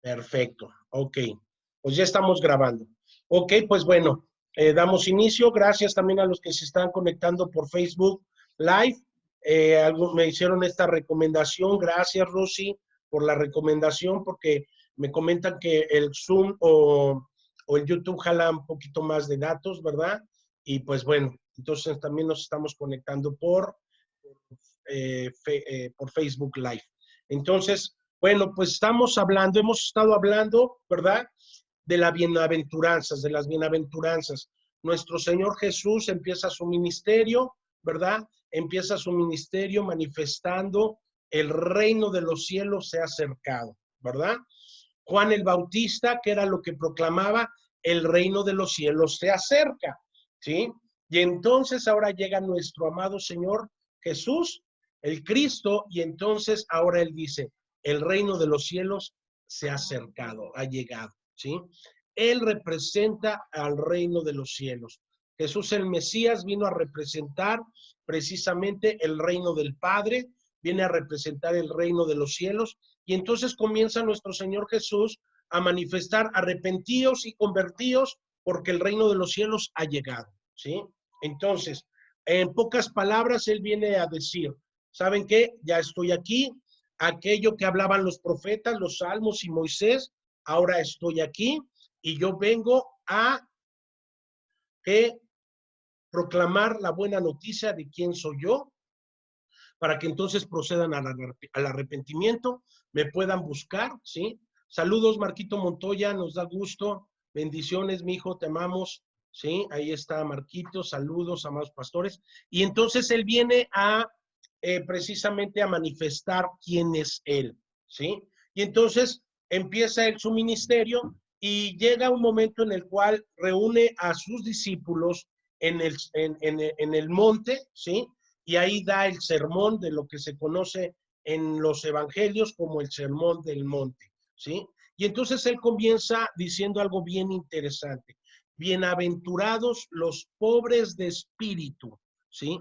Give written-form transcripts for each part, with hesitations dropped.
Perfecto, ok. Pues ya estamos grabando. Ok, pues bueno, damos inicio. Gracias también a los que se están conectando por Facebook Live. Me hicieron esta recomendación. Gracias, Rosy, por la recomendación, porque me comentan que el Zoom o el YouTube jala un poquito más de datos, ¿verdad? Y pues bueno, entonces también nos estamos conectando por Facebook Live. Entonces, bueno, pues hemos estado hablando, ¿verdad? De las bienaventuranzas. Nuestro Señor Jesús empieza su ministerio, ¿verdad? Empieza su ministerio manifestando el reino de los cielos se ha acercado, ¿verdad? Juan el Bautista, que era lo que proclamaba, el reino de los cielos se acerca, ¿sí? Y entonces ahora llega nuestro amado Señor Jesús, el Cristo, y entonces ahora Él dice, el reino de los cielos se ha acercado, ha llegado, ¿sí? Él representa al reino de los cielos. Jesús el Mesías vino a representar precisamente el reino del Padre, viene a representar el reino de los cielos, y entonces comienza nuestro Señor Jesús a manifestar arrepentíos y convertíos porque el reino de los cielos ha llegado, ¿sí? Entonces, en pocas palabras, Él viene a decir, ¿saben qué? Ya estoy aquí, aquello que hablaban los profetas, los salmos y Moisés, ahora estoy aquí y yo vengo a proclamar la buena noticia de quién soy yo, para que entonces procedan al arrepentimiento, me puedan buscar, ¿sí? Saludos, Marquito Montoya, nos da gusto, bendiciones, mi hijo, te amamos, ¿sí? Ahí está Marquito, saludos, amados pastores. Y entonces él viene precisamente a manifestar quién es él, ¿sí? Y entonces empieza él su ministerio y llega un momento en el cual reúne a sus discípulos en el monte, ¿sí? Y ahí da el sermón de lo que se conoce en los evangelios como el sermón del monte, ¿sí? Y entonces él comienza diciendo algo bien interesante. Bienaventurados los pobres de espíritu, ¿sí?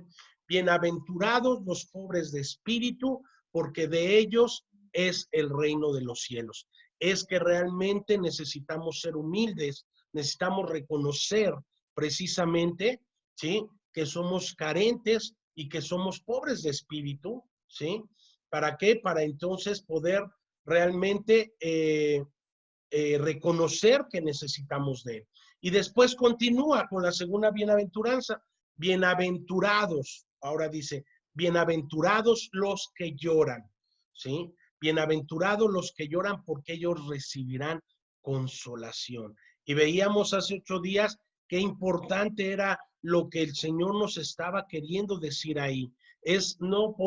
Bienaventurados los pobres de espíritu, porque de ellos es el reino de los cielos. Es que realmente necesitamos ser humildes, necesitamos reconocer precisamente, ¿sí? Que somos carentes y que somos pobres de espíritu, ¿sí? ¿Para qué? Para entonces poder realmente reconocer que necesitamos de él. Y después continúa con la segunda bienaventuranza. Bienaventurados, ahora dice, bienaventurados los que lloran, ¿sí? Bienaventurados los que lloran porque ellos recibirán consolación. Y veíamos hace 8 días qué importante era lo que el Señor nos estaba queriendo decir ahí. Es no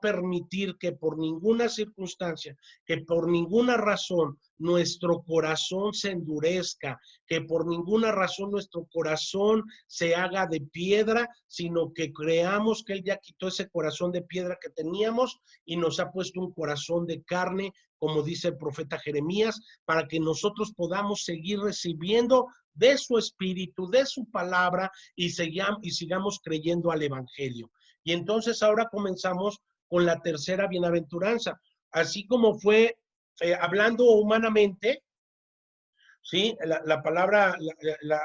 permitir que por ninguna circunstancia, que por ninguna razón nuestro corazón se endurezca, que por ninguna razón nuestro corazón se haga de piedra, sino que creamos que Él ya quitó ese corazón de piedra que teníamos y nos ha puesto un corazón de carne, como dice el profeta Jeremías, para que nosotros podamos seguir recibiendo de su espíritu, de su palabra y sigamos creyendo al evangelio. Y entonces ahora comenzamos con la tercera bienaventuranza. Así como fue hablando humanamente, ¿sí? La palabra,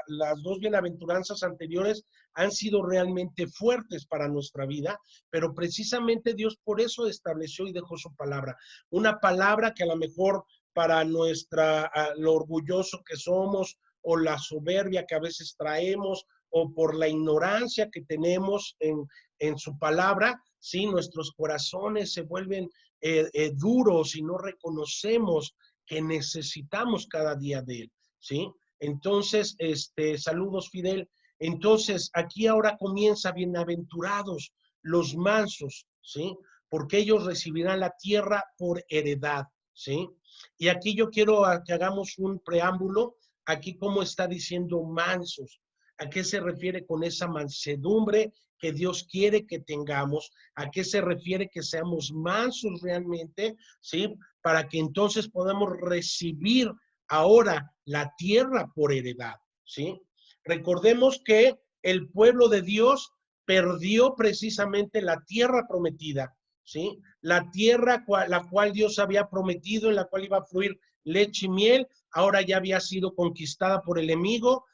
las dos bienaventuranzas anteriores han sido realmente fuertes para nuestra vida, pero precisamente Dios por eso estableció y dejó su palabra. Una palabra que a lo mejor para lo orgulloso que somos o la soberbia que a veces traemos o por la ignorancia que tenemos en su palabra, sí, nuestros corazones se vuelven duros y no reconocemos que necesitamos cada día de él, ¿sí? Entonces, saludos, Fidel. Entonces, aquí ahora comienza, bienaventurados los mansos, ¿sí? Porque ellos recibirán la tierra por heredad, ¿sí? Y aquí yo quiero que hagamos un preámbulo, aquí cómo está diciendo mansos, ¿a qué se refiere con esa mansedumbre que Dios quiere que tengamos? ¿A qué se refiere que seamos mansos realmente? ¿Sí? Para que entonces podamos recibir ahora la tierra por heredad, ¿sí? Recordemos que el pueblo de Dios perdió precisamente la tierra prometida ¿sí? La tierra la cual Dios había prometido, en la cual iba a fluir leche y miel, ahora ya había sido conquistada por el enemigo,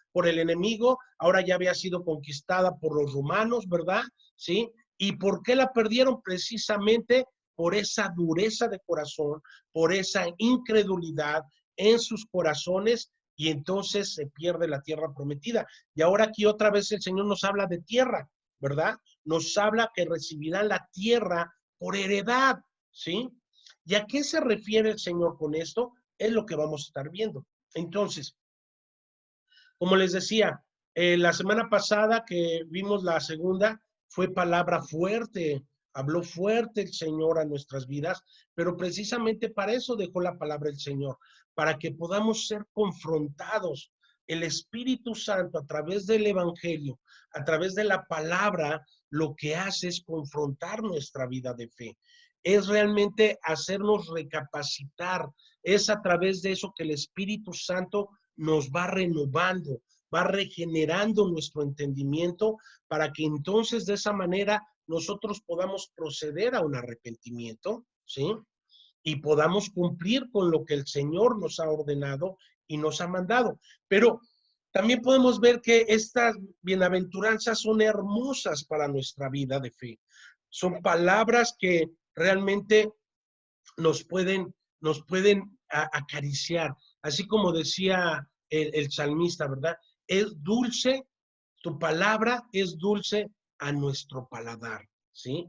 ahora ya había sido conquistada por los romanos, ¿verdad? ¿Sí? ¿Y por qué la perdieron? Precisamente por esa dureza de corazón, por esa incredulidad en sus corazones, y entonces se pierde la tierra prometida. Y ahora aquí otra vez el Señor nos habla de tierra, ¿verdad? Nos habla que recibirán la tierra por heredad, ¿sí? ¿Y a qué se refiere el Señor con esto? Es lo que vamos a estar viendo. Entonces, como les decía, la semana pasada que vimos la segunda, fue palabra fuerte, habló fuerte el Señor a nuestras vidas, pero precisamente para eso dejó la palabra el Señor, para que podamos ser confrontados. El Espíritu Santo a través del Evangelio, a través de la palabra, lo que hace es confrontar nuestra vida de fe. Es realmente hacernos recapacitar. Es a través de eso que el Espíritu Santo nos va renovando, va regenerando nuestro entendimiento para que entonces de esa manera nosotros podamos proceder a un arrepentimiento, ¿sí? Y podamos cumplir con lo que el Señor nos ha ordenado y nos ha mandado. Pero también podemos ver que estas bienaventuranzas son hermosas para nuestra vida de fe. Son palabras que realmente nos pueden acariciar, así como decía el salmista, ¿verdad? Es dulce, tu palabra es dulce a nuestro paladar, ¿sí?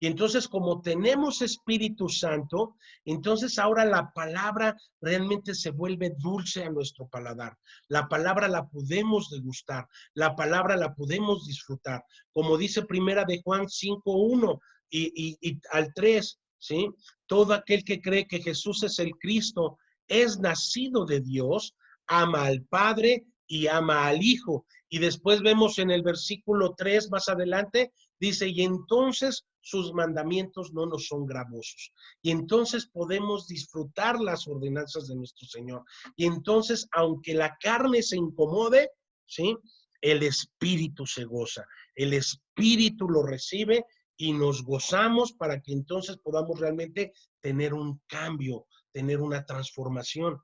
Y entonces, como tenemos Espíritu Santo, entonces ahora la palabra realmente se vuelve dulce a nuestro paladar. La palabra la podemos degustar, la palabra la podemos disfrutar. Como dice primera de Juan 5:1 y al 3, ¿sí? Todo aquel que cree que Jesús es el Cristo es nacido de Dios, ama al Padre y ama al Hijo. Y después vemos en el versículo 3 más adelante, dice, y entonces sus mandamientos no nos son gravosos. Y entonces podemos disfrutar las ordenanzas de nuestro Señor. Y entonces, aunque la carne se incomode, ¿sí? El Espíritu se goza, el Espíritu lo recibe y nos gozamos para que entonces podamos realmente tener un cambio, tener una transformación.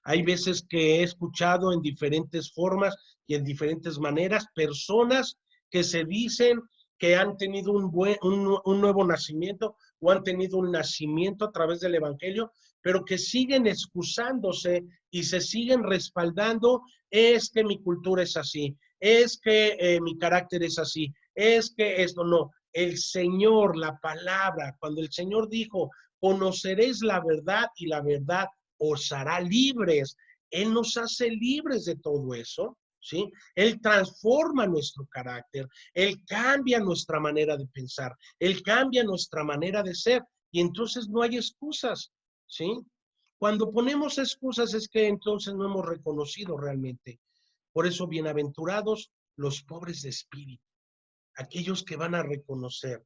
Hay veces que he escuchado en diferentes formas y en diferentes maneras personas que se dicen que han tenido un nuevo nacimiento o han tenido un nacimiento a través del Evangelio, pero que siguen excusándose y se siguen respaldando. Es que mi cultura es así, es que mi carácter es así, es que esto no. El Señor, la palabra, cuando el Señor dijo, conoceréis la verdad y la verdad os hará libres. Él nos hace libres de todo eso, ¿sí? Él transforma nuestro carácter, Él cambia nuestra manera de pensar, Él cambia nuestra manera de ser, y entonces no hay excusas, ¿sí? Cuando ponemos excusas es que entonces no hemos reconocido realmente. Por eso, bienaventurados los pobres de espíritu, aquellos que van a reconocer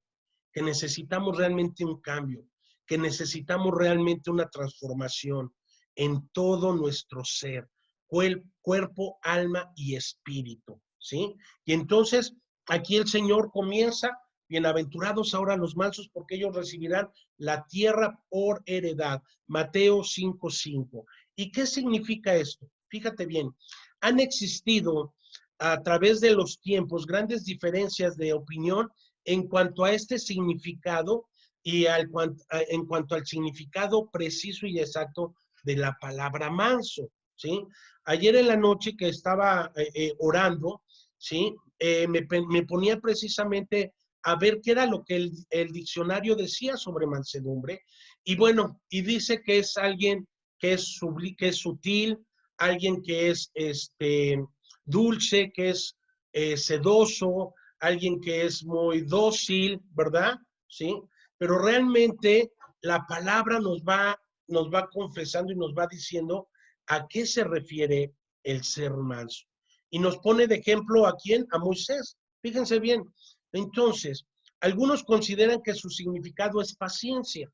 que necesitamos realmente un cambio, que necesitamos realmente una transformación en todo nuestro ser, cuerpo, alma y espíritu, ¿sí? Y entonces aquí el Señor comienza, bienaventurados ahora los mansos porque ellos recibirán la tierra por heredad, Mateo 5:5. ¿Y qué significa esto? Fíjate bien, han existido a través de los tiempos grandes diferencias de opinión en cuanto a este significado y en cuanto al significado preciso y exacto de la palabra manso, ¿sí? Ayer en la noche que estaba orando, ¿sí? Me ponía precisamente a ver qué era lo que el diccionario decía sobre mansedumbre, y bueno, y dice que es alguien que es sutil, alguien que es dulce, que es sedoso, alguien que es muy dócil, ¿verdad? ¿Sí? Pero realmente la palabra nos va confesando y nos va diciendo a qué se refiere el ser manso. Y nos pone de ejemplo a quién, a Moisés. Fíjense bien. Entonces, algunos consideran que su significado es paciencia,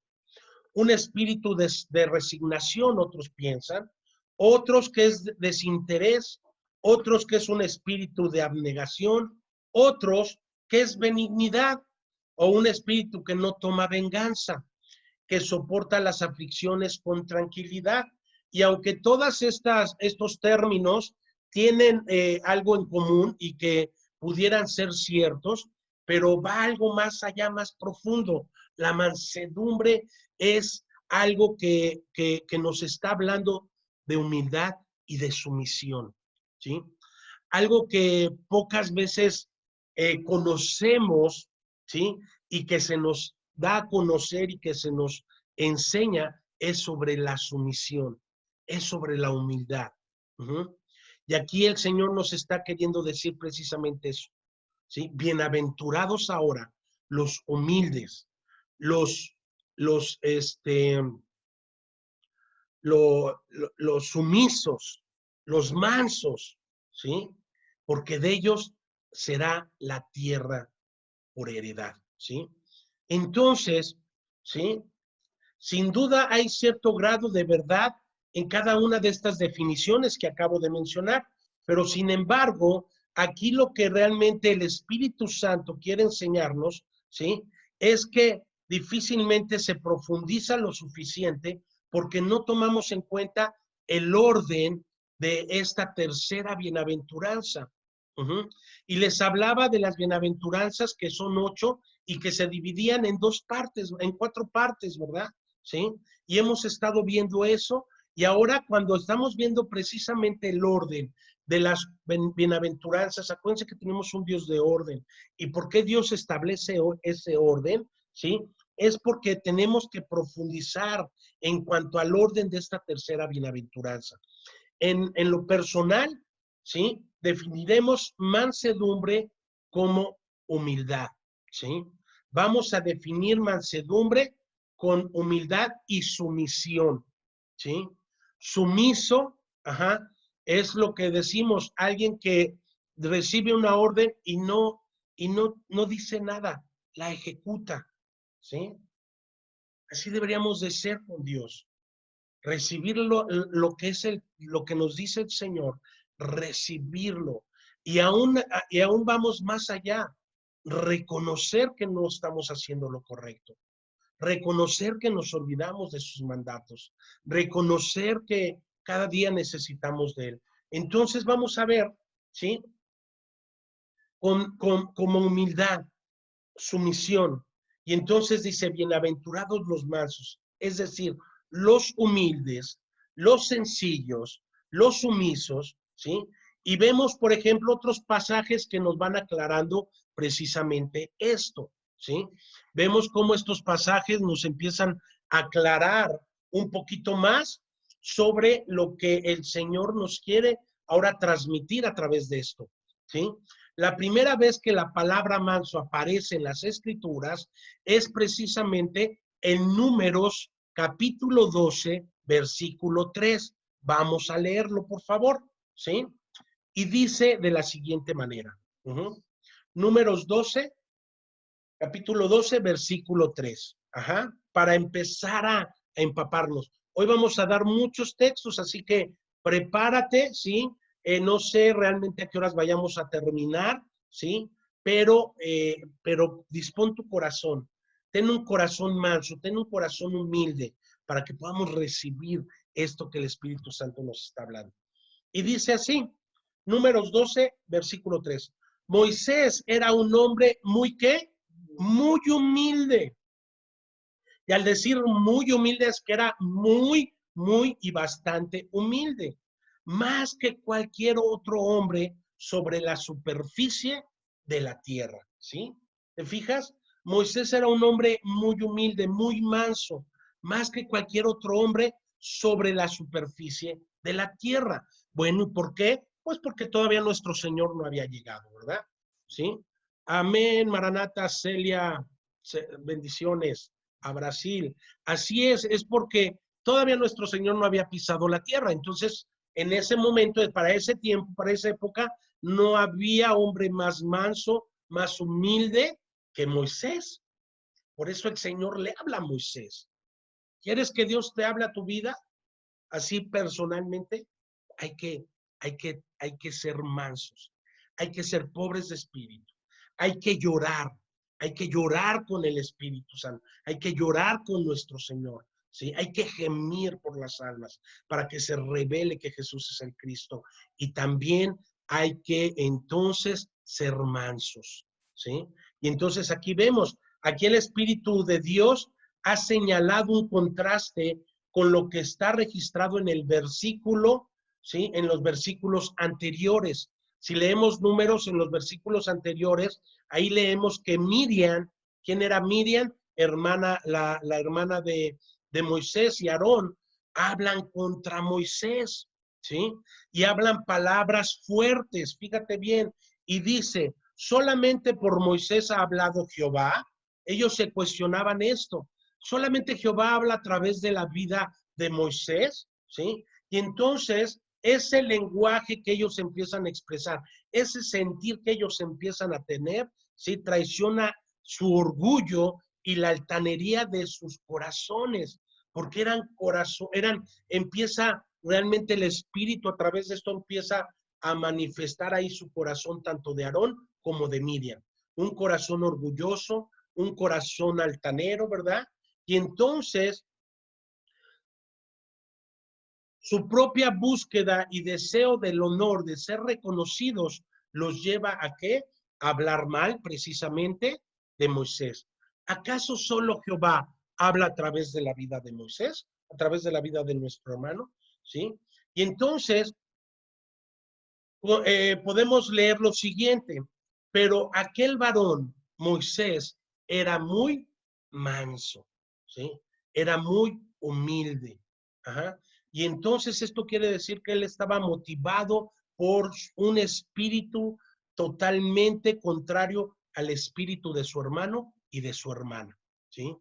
un espíritu de resignación, otros piensan, otros que es desinterés, otros que es un espíritu de abnegación, otros que es benignidad, o un espíritu que no toma venganza, que soporta las aflicciones con tranquilidad. Y aunque todas estos términos tienen algo en común y que pudieran ser ciertos, pero va algo más allá, más profundo. La mansedumbre es algo que nos está hablando de humildad y de sumisión, ¿sí? Algo que pocas veces conocemos, ¿sí? Y que se nos da a conocer y que se nos enseña es sobre la sumisión, es sobre la humildad. Uh-huh. Y aquí el Señor nos está queriendo decir precisamente eso, ¿sí? Bienaventurados ahora los humildes, los, los, este, los sumisos, los mansos, ¿sí? Porque de ellos será la tierra por heredad, ¿sí? Entonces, ¿sí? Sin duda hay cierto grado de verdad en cada una de estas definiciones que acabo de mencionar, pero sin embargo, aquí lo que realmente el Espíritu Santo quiere enseñarnos, ¿sí? Es que difícilmente se profundiza lo suficiente porque no tomamos en cuenta el orden de esta tercera bienaventuranza. Uh-huh. Y les hablaba de las bienaventuranzas que son 8 y que se dividían en 2 partes, en 4 partes, ¿verdad? ¿Sí? Y hemos estado viendo eso, y ahora cuando estamos viendo precisamente el orden de las bienaventuranzas, acuérdense que tenemos un Dios de orden, y por qué Dios establece ese orden, ¿sí? Es porque tenemos que profundizar en cuanto al orden de esta tercera bienaventuranza. En lo personal, ¿sí? Definiremos mansedumbre como humildad, ¿sí? Vamos a definir mansedumbre con humildad y sumisión, ¿sí? Sumiso, ajá, es lo que decimos, alguien que recibe una orden y no dice nada, la ejecuta, ¿sí? Así deberíamos de ser con Dios. Recibir lo que es lo que nos dice el Señor, recibirlo. Y aún vamos más allá, reconocer que no estamos haciendo lo correcto, reconocer que nos olvidamos de sus mandatos, reconocer que cada día necesitamos de Él. Entonces vamos a ver, ¿sí? Como humildad, sumisión. Y entonces dice, bienaventurados los mansos, es decir, los humildes, los sencillos, los sumisos, ¿sí? Y vemos, por ejemplo, otros pasajes que nos van aclarando precisamente esto, ¿sí? Vemos cómo estos pasajes nos empiezan a aclarar un poquito más sobre lo que el Señor nos quiere ahora transmitir a través de esto, ¿sí? La primera vez que la palabra manso aparece en las Escrituras es precisamente en Números capítulo 12, versículo 3. Vamos a leerlo, por favor, ¿sí? Y dice de la siguiente manera. Números 12, capítulo 12, versículo 3. Ajá, para empezar a empaparnos. Hoy vamos a dar muchos textos, así que prepárate, ¿sí? No sé realmente a qué horas vayamos a terminar, ¿sí? Pero dispón tu corazón. Ten un corazón manso, ten un corazón humilde para que podamos recibir esto que el Espíritu Santo nos está hablando. Y dice así, Números 12, versículo 3. Moisés era un hombre muy, ¿qué? Muy humilde. Y al decir muy humilde es que era muy, muy y bastante humilde. Más que cualquier otro hombre sobre la superficie de la tierra, ¿sí? ¿Te fijas? Moisés era un hombre muy humilde, muy manso, más que cualquier otro hombre sobre la superficie de la tierra. Bueno, ¿y por qué? Pues porque todavía nuestro Señor no había llegado, ¿verdad? ¿Sí? Amén, Maranata, Celia, bendiciones a Brasil. Así es porque todavía nuestro Señor no había pisado la tierra. Entonces, en ese momento, para ese tiempo, para esa época, no había hombre más manso, más humilde que Moisés. Por eso el Señor le habla a Moisés. ¿Quieres que Dios te hable a tu vida así personalmente? Hay que, hay que ser mansos, hay que ser pobres de espíritu, hay que llorar, Hay que llorar con el Espíritu Santo, hay que llorar con nuestro Señor, ¿sí? Hay que gemir por las almas para que se revele que Jesús es el Cristo. Y también hay que entonces ser mansos, ¿sí? Y entonces aquí vemos, aquí el Espíritu de Dios ha señalado un contraste con lo que está registrado en el versículo, ¿sí? En los versículos anteriores. Si leemos Números en los versículos anteriores, ahí leemos que Miriam, ¿quién era Miriam? La hermana de Moisés y Aarón, hablan contra Moisés, ¿sí? Y hablan palabras fuertes, fíjate bien, y dice, solamente por Moisés ha hablado Jehová. Ellos se cuestionaban esto. Solamente Jehová habla a través de la vida de Moisés, ¿sí? Y entonces ese lenguaje que ellos empiezan a expresar, ese sentir que ellos empiezan a tener, ¿sí? Traiciona su orgullo y la altanería de sus corazones, porque empieza realmente el espíritu a través de esto empieza a manifestar ahí su corazón tanto de Aarón como de Miriam, un corazón orgulloso, un corazón altanero, ¿verdad? Y entonces su propia búsqueda y deseo del honor de ser reconocidos los lleva a ¿qué? A hablar mal precisamente de Moisés. ¿Acaso solo Jehová habla a través de la vida de Moisés? ¿A través de la vida de nuestro hermano? ¿Sí? Y entonces podemos leer lo siguiente, pero aquel varón, Moisés, era muy manso, ¿sí? Era muy humilde. Ajá. Y entonces esto quiere decir que él estaba motivado por un espíritu totalmente contrario al espíritu de su hermano y de su hermana, ¿sí?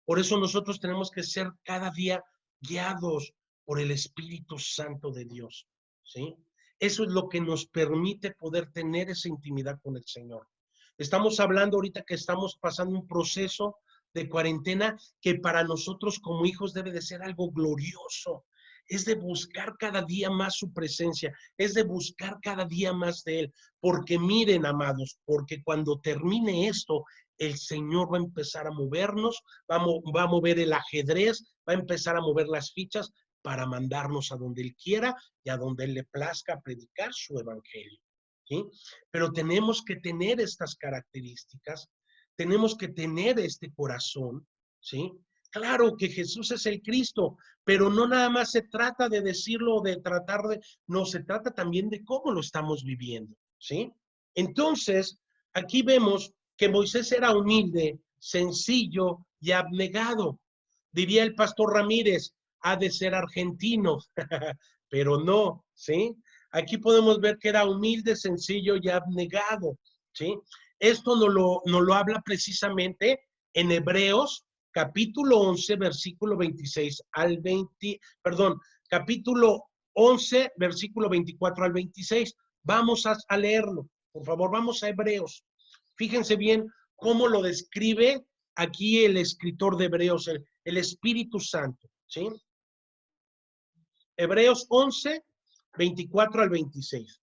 Por eso nosotros tenemos que ser cada día guiados por el Espíritu Santo de Dios, ¿sí? Eso es lo que nos permite poder tener esa intimidad con el Señor. Estamos hablando ahorita que estamos pasando un proceso de cuarentena que para nosotros como hijos debe de ser algo glorioso. Es de buscar cada día más su presencia, es de buscar cada día más de Él. Porque miren, amados, porque cuando termine esto, el Señor va a empezar a movernos, va a mover el ajedrez, va a empezar a mover las fichas para mandarnos a donde Él quiera y a donde Él le plazca predicar su evangelio, ¿sí? Pero tenemos que tener estas características, tenemos que tener este corazón, ¿sí? Claro que Jesús es el Cristo, pero no nada más se trata de decirlo, de tratar de, no, se trata también de cómo lo estamos viviendo, ¿sí? Entonces, aquí vemos que Moisés era humilde, sencillo y abnegado. Diría el pastor Ramírez, ha de ser argentino, pero no, ¿sí? Aquí podemos ver que era humilde, sencillo y abnegado, ¿sí? Esto nos lo habla precisamente en Hebreos, capítulo 11, versículo 26 al 20, perdón, capítulo 11, versículo 24 al 26. Vamos a leerlo, por favor, vamos a Hebreos. Fíjense bien cómo lo describe aquí el escritor de Hebreos, el Espíritu Santo, ¿sí? Hebreos 11, 24 al 26.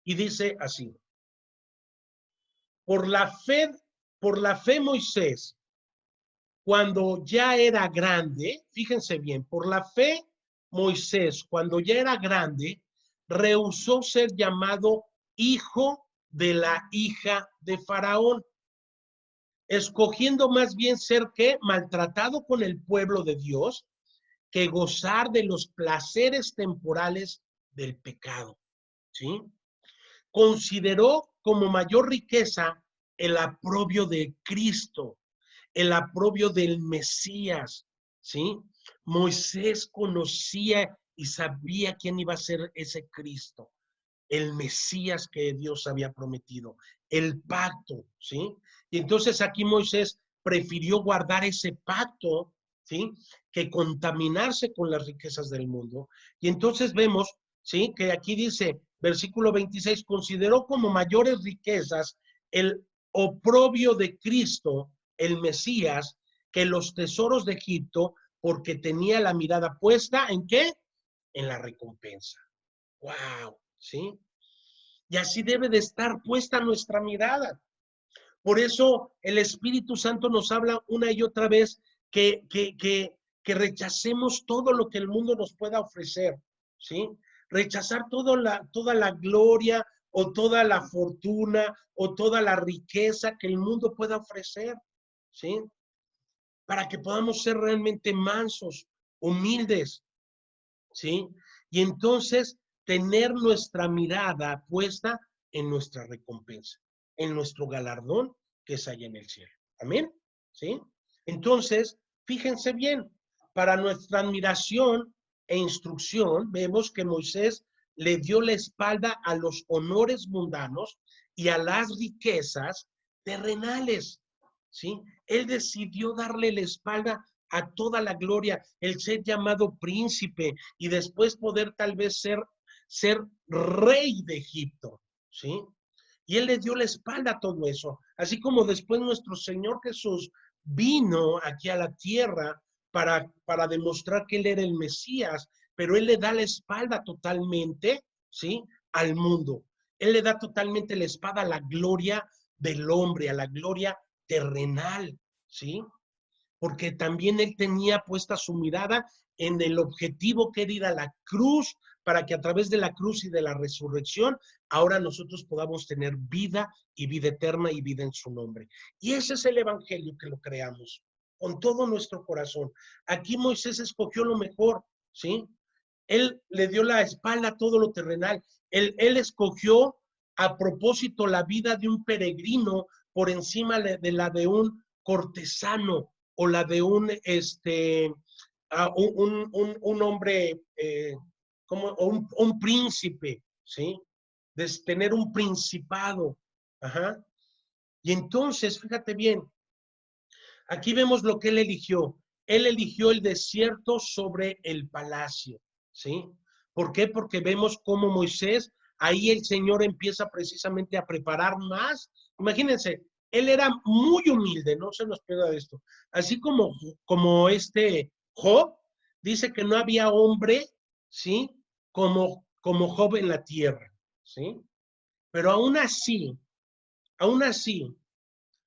Y dice así, por la fe, por la fe Moisés, cuando ya era grande, fíjense bien, por la fe Moisés, cuando ya era grande, rehusó ser llamado hijo de la hija de Faraón, escogiendo más bien ser que maltratado con el pueblo de Dios que gozar de los placeres temporales del pecado, ¿sí? Consideró como mayor riqueza el aprobio de Cristo, el aprobio del Mesías, ¿sí? Moisés conocía y sabía quién iba a ser ese Cristo, el Mesías que Dios había prometido, el pacto, ¿sí? Y entonces aquí Moisés prefirió guardar ese pacto, ¿sí? Que contaminarse con las riquezas del mundo. Y entonces vemos, ¿sí? Que aquí dice, versículo 26, consideró como mayores riquezas el oprobio de Cristo, el Mesías, que los tesoros de Egipto, porque tenía la mirada puesta ¿en qué? En la recompensa. ¡Wow! ¿Sí? Y así debe de estar puesta nuestra mirada. Por eso el Espíritu Santo nos habla una y otra vez que rechacemos todo lo que el mundo nos pueda ofrecer, ¿sí? Rechazar toda la gloria o toda la fortuna o toda la riqueza que el mundo pueda ofrecer, ¿sí? Para que podamos ser realmente mansos, humildes, ¿sí? Y entonces tener nuestra mirada puesta en nuestra recompensa, en nuestro galardón que es allá en el cielo. Amén, ¿sí? Entonces, fíjense bien, para nuestra admiración e instrucción, vemos que Moisés le dio la espalda a los honores mundanos y a las riquezas terrenales, ¿sí? Él decidió darle la espalda a toda la gloria, el ser llamado príncipe y después poder tal vez ser rey de Egipto, ¿sí? Y él le dio la espalda a todo eso, así como después nuestro Señor Jesús vino aquí a la tierra para demostrar que él era el Mesías, pero él le da la espalda totalmente, ¿sí? Al mundo. Él le da totalmente la espalda a la gloria del hombre, a la gloria terrenal, ¿sí? Porque también él tenía puesta su mirada en el objetivo que era ir a la cruz, para que a través de la cruz y de la resurrección, ahora nosotros podamos tener vida y vida eterna y vida en su nombre. Y ese es el evangelio que lo creamos con todo nuestro corazón. Aquí Moisés escogió lo mejor, ¿sí? Él le dio la espalda a todo lo terrenal. Él escogió a propósito la vida de un peregrino por encima de la de un cortesano o la de un hombre, como un príncipe, ¿sí? De tener un principado. Ajá. Y entonces, fíjate bien, aquí vemos lo que él eligió. Él eligió el desierto sobre el palacio, ¿sí? ¿Por qué? Porque vemos cómo Moisés, ahí el Señor empieza precisamente a preparar más. Imagínense, él era muy humilde, no se nos pierda de esto. Así como Job, dice que no había hombre, ¿sí? Como Job en la tierra, ¿sí? Pero aún así,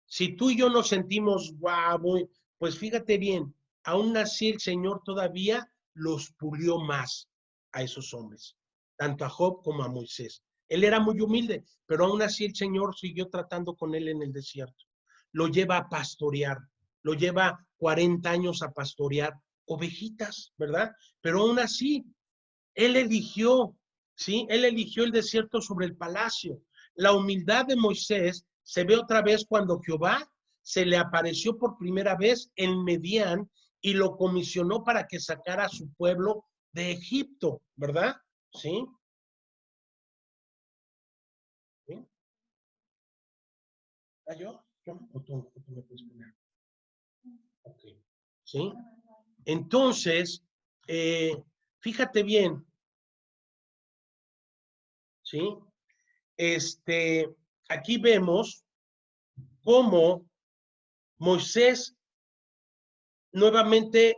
si tú y yo nos sentimos guau, pues fíjate bien, aún así el Señor todavía los pulió más a esos hombres, tanto a Job como a Moisés. Él era muy humilde, pero aún así el Señor siguió tratando con él en el desierto. Lo lleva a pastorear, lo lleva 40 años a pastorear ovejitas, ¿verdad? Pero aún así, él eligió, ¿sí? Él eligió el desierto sobre el palacio. La humildad de Moisés se ve otra vez cuando Jehová se le apareció por primera vez en Medián y lo comisionó para que sacara a su pueblo de Egipto, ¿verdad? ¿Sí? ¿Sí? ¿Ah, yo? ¿O tú me puedes poner? Ok. ¿Sí? Entonces, eh, fíjate bien, ¿sí? Este, aquí vemos cómo Moisés nuevamente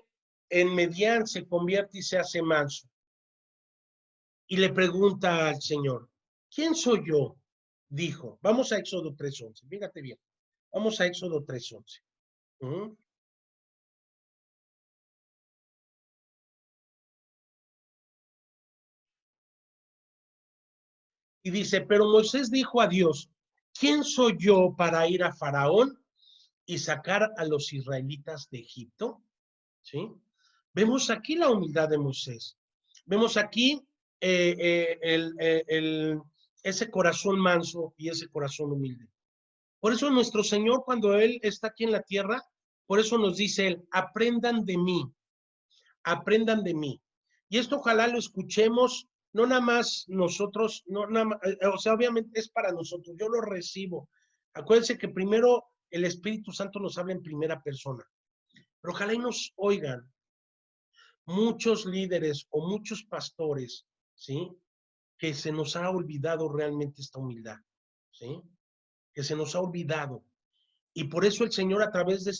en Medián se convierte y se hace manso. Y le pregunta al Señor, ¿quién soy yo? Dijo, vamos a Éxodo 3:11, fíjate bien, vamos a Éxodo 3:11. ¿Mm? Y dice, pero Moisés dijo a Dios, ¿quién soy yo para ir a Faraón y sacar a los israelitas de Egipto? ¿Sí? Vemos aquí la humildad de Moisés. Vemos aquí ese corazón manso y ese corazón humilde. Por eso nuestro Señor, cuando Él está aquí en la tierra, por eso nos dice Él, aprendan de mí. Y esto ojalá lo escuchemos, no nada más nosotros, no nada más, o sea, obviamente es para nosotros, yo lo recibo. Acuérdense que primero el Espíritu Santo nos habla en primera persona, pero ojalá y nos oigan muchos líderes o muchos pastores, ¿sí? Que se nos ha olvidado realmente esta humildad, ¿sí? Que se nos ha olvidado. Y por eso el Señor a través de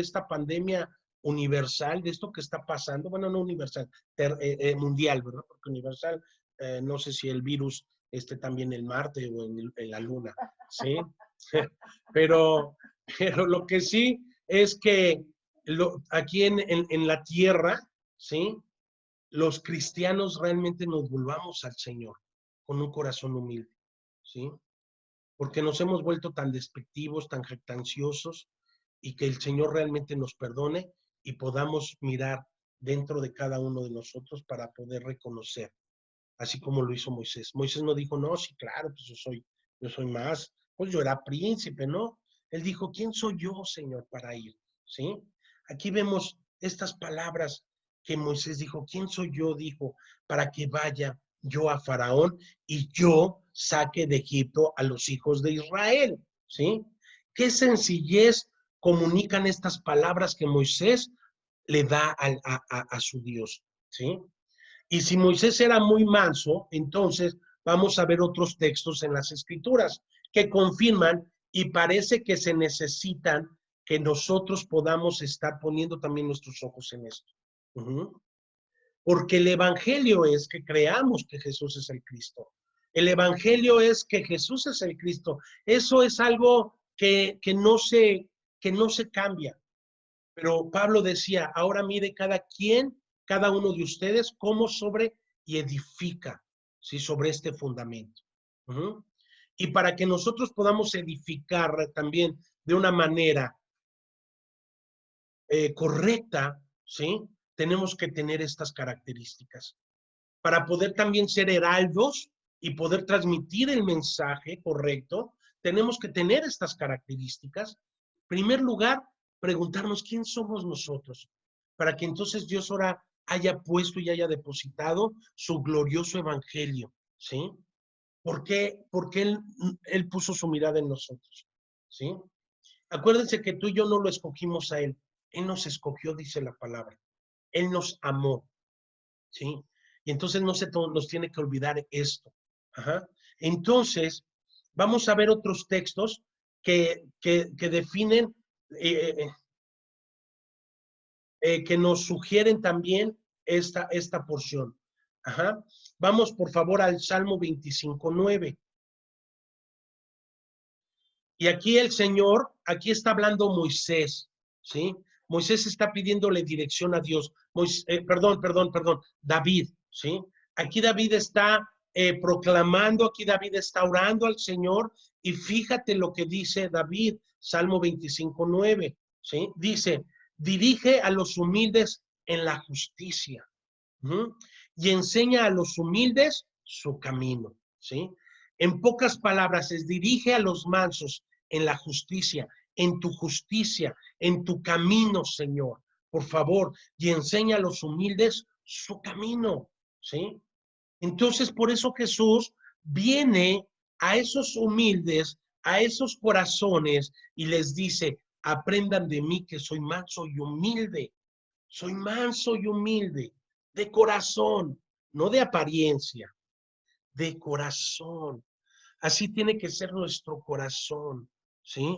esta pandemia universal, de esto que está pasando, bueno, no universal, mundial, ¿verdad? Porque universal, no sé si el virus también en Marte o en la Luna, ¿sí? Pero, pero lo que sí es que aquí en la Tierra, ¿sí? Los cristianos realmente nos volvamos al Señor con un corazón humilde, ¿sí? Porque nos hemos vuelto tan despectivos, tan jactanciosos, y que el Señor realmente nos perdone y podamos mirar dentro de cada uno de nosotros para poder reconocer, así como lo hizo Moisés. Moisés no dijo, no, sí, claro, pues yo soy más, pues yo era príncipe, ¿no? Él dijo, ¿quién soy yo, Señor, para ir? ¿Sí? Aquí vemos estas palabras que Moisés dijo, ¿quién soy yo? Dijo, para que vaya yo a Faraón y yo saque de Egipto a los hijos de Israel, ¿sí? Qué sencillez comunican estas palabras que Moisés le da a su Dios, ¿sí? Y si Moisés era muy manso, entonces vamos a ver otros textos en las Escrituras que confirman y parece que se necesitan que nosotros podamos estar poniendo también nuestros ojos en esto. Porque el Evangelio es que creamos que Jesús es el Cristo. El Evangelio es que Jesús es el Cristo. Eso es algo que no se cambia. Pero Pablo decía, ahora mire cada uno de ustedes, cómo sobre y edifica, ¿sí? Sobre este fundamento. Y para que nosotros podamos edificar también de una manera correcta, ¿sí? Tenemos que tener estas características. Para poder también ser heraldos y poder transmitir el mensaje correcto, tenemos que tener estas características. En primer lugar, preguntarnos quién somos nosotros, para que entonces Dios ahora haya puesto y haya depositado su glorioso evangelio, ¿sí? Porque él puso su mirada en nosotros, ¿sí? Acuérdense que tú y yo no lo escogimos a Él nos escogió, dice la palabra. Él nos amó, ¿sí? Y entonces no se nos tiene que olvidar esto. Ajá. Entonces, vamos a ver otros textos que definen, que nos sugieren también esta porción. Ajá. Vamos, por favor, al Salmo 25:9. Y aquí el Señor, aquí está hablando Moisés, ¿sí? Moisés está pidiéndole dirección a Dios. Perdón, David, ¿sí? Aquí David está proclamando, aquí David está orando al Señor y fíjate lo que dice David, Salmo 25:9, ¿sí? Dice, dirige a los humildes en la justicia, ¿sí? Y enseña a los humildes su camino, ¿sí? En pocas palabras, es dirige a los mansos en la justicia, en tu camino, Señor, por favor, y enseña a los humildes su camino, ¿sí? Entonces, por eso Jesús viene a esos humildes, a esos corazones, y les dice, aprendan de mí que soy manso y humilde, de corazón, no de apariencia, de corazón. Así tiene que ser nuestro corazón, ¿sí?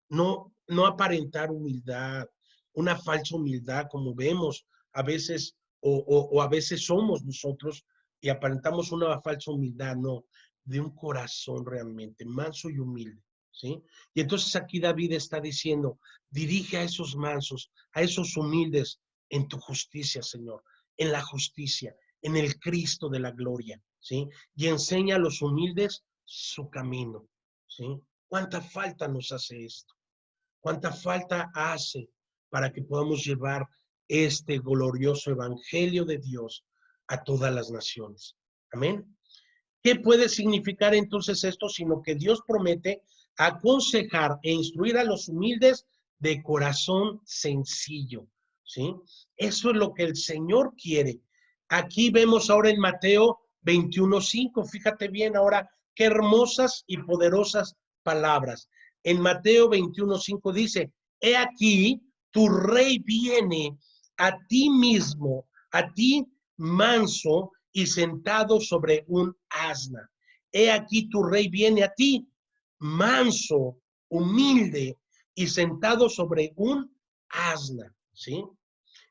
No aparentar humildad, una falsa humildad, como vemos a veces, o a veces somos nosotros y aparentamos una falsa humildad, no, de un corazón realmente manso y humilde, ¿sí? Y entonces aquí David está diciendo, dirige a esos mansos, a esos humildes en tu justicia, Señor, en la justicia, en el Cristo de la gloria, ¿sí? Y enseña a los humildes su camino, ¿sí? ¿Cuánta falta nos hace esto? ¿Cuánta falta hace para que podamos llevar este glorioso evangelio de Dios a todas las naciones? Amén. ¿Qué puede significar entonces esto? Sino que Dios promete aconsejar e instruir a los humildes de corazón sencillo, ¿sí? Eso es lo que el Señor quiere. Aquí vemos ahora en Mateo 21:5, fíjate bien ahora qué hermosas y poderosas palabras. En Mateo 21:5 dice, he aquí, tu rey viene a ti mismo, a ti manso y sentado sobre un asna. He aquí tu rey viene a ti, manso, humilde y sentado sobre un asna, ¿sí?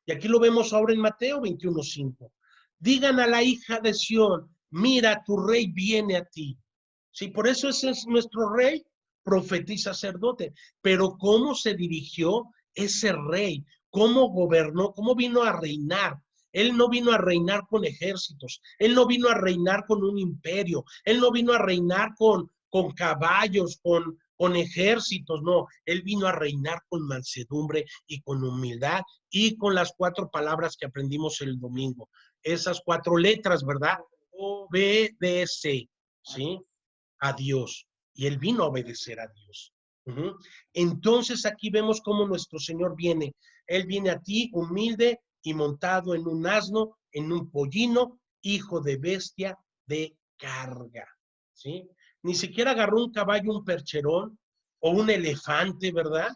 Y aquí lo vemos ahora en Mateo 21:5. Digan a la hija de Sión, mira, tu rey viene a ti. Sí, por eso ese es nuestro rey, profeta y sacerdote. Pero ¿cómo se dirigió ese rey? ¿Cómo gobernó? ¿Cómo vino a reinar? Él no vino a reinar con ejércitos, él no vino a reinar con un imperio, él no vino a reinar con caballos, con ejércitos, no, él vino a reinar con mansedumbre y con humildad y con las 4 palabras que aprendimos el domingo. Esas 4 letras, ¿verdad? Obedece, ¿sí? A Dios. Y él vino a obedecer a Dios. Uh-huh. Entonces aquí vemos cómo nuestro Señor viene. Él viene a ti humilde y montado en un asno, en un pollino, hijo de bestia de carga. ¿Sí? Ni siquiera agarró un caballo, un percherón, o un elefante, ¿verdad?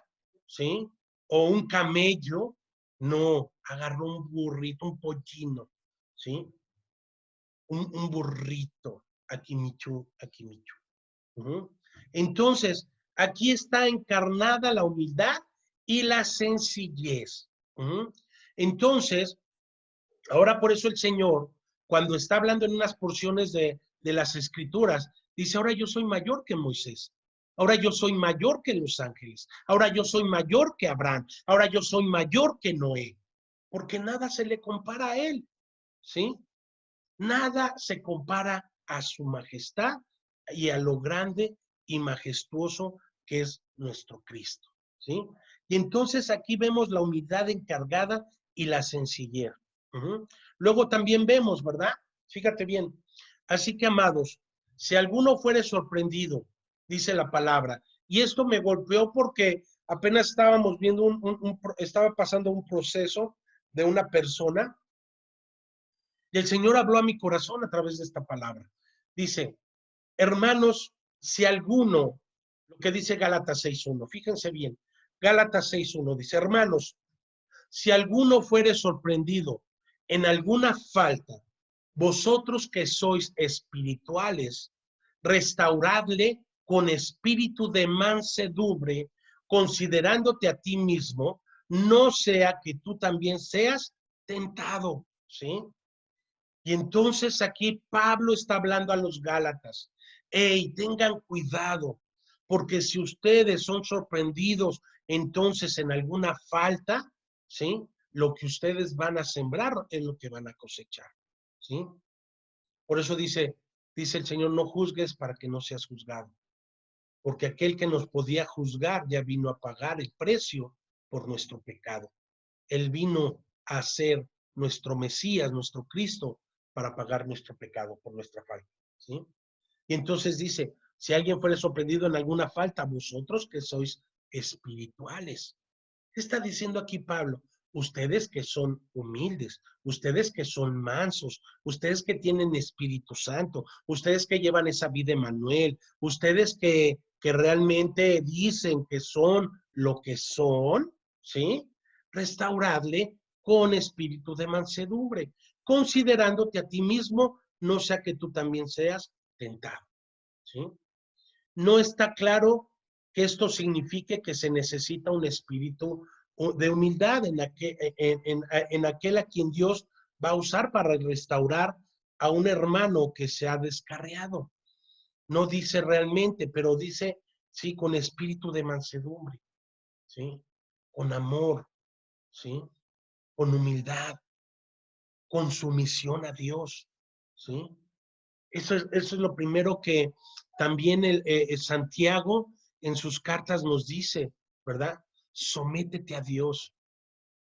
¿Sí? O un camello. No, agarró un burrito, un pollino. ¿Sí? Un burrito. Aquí michu, aquí michu. Uh-huh. Entonces, aquí está encarnada la humildad y la sencillez. Uh-huh. Entonces, ahora por eso el Señor, cuando está hablando en unas porciones de las Escrituras, dice, ahora yo soy mayor que Moisés, ahora yo soy mayor que los ángeles, ahora yo soy mayor que Abraham, ahora yo soy mayor que Noé, porque nada se le compara a él, ¿sí? Nada se compara a su majestad y a lo grande y majestuoso que es nuestro Cristo, ¿sí? Y entonces aquí vemos la humildad encargada y la sencillez. Uh-huh. Luego también vemos, ¿verdad? Fíjate bien. Así que, amados, si alguno fuere sorprendido, dice la palabra, y esto me golpeó porque apenas estábamos viendo estaba pasando un proceso de una persona. Y el Señor habló a mi corazón a través de esta palabra. Dice, hermanos, si alguno, lo que dice Gálatas 6.1, fíjense bien, Gálatas 6.1 dice, hermanos, si alguno fuere sorprendido en alguna falta, vosotros que sois espirituales, restauradle con espíritu de mansedumbre, considerándote a ti mismo, no sea que tú también seas tentado, ¿sí? Y entonces aquí Pablo está hablando a los Gálatas. Hey, tengan cuidado, porque si ustedes son sorprendidos entonces en alguna falta, ¿sí? Lo que ustedes van a sembrar es lo que van a cosechar, ¿sí? Por eso dice el Señor, no juzgues para que no seas juzgado, porque aquel que nos podía juzgar ya vino a pagar el precio por nuestro pecado. Él vino a ser nuestro Mesías, nuestro Cristo, para pagar nuestro pecado por nuestra falta, ¿sí? Y entonces dice, si alguien fuere sorprendido en alguna falta, vosotros que sois espirituales. ¿Qué está diciendo aquí Pablo? Ustedes que son humildes, ustedes que son mansos, ustedes que tienen Espíritu Santo, ustedes que llevan esa vida Emmanuel, ustedes que realmente dicen que son lo que son, ¿sí? Restauradle con espíritu de mansedumbre, considerándote a ti mismo, no sea que tú también seas tentado, ¿sí? No está claro que esto signifique que se necesita un espíritu de humildad en aquel a quien Dios va a usar para restaurar a un hermano que se ha descarriado. No dice realmente, pero dice, sí, con espíritu de mansedumbre, ¿sí? Con amor, ¿sí? Con humildad, con sumisión a Dios, ¿sí? Eso es lo primero que también Santiago en sus cartas nos dice, ¿verdad? Sométete a Dios,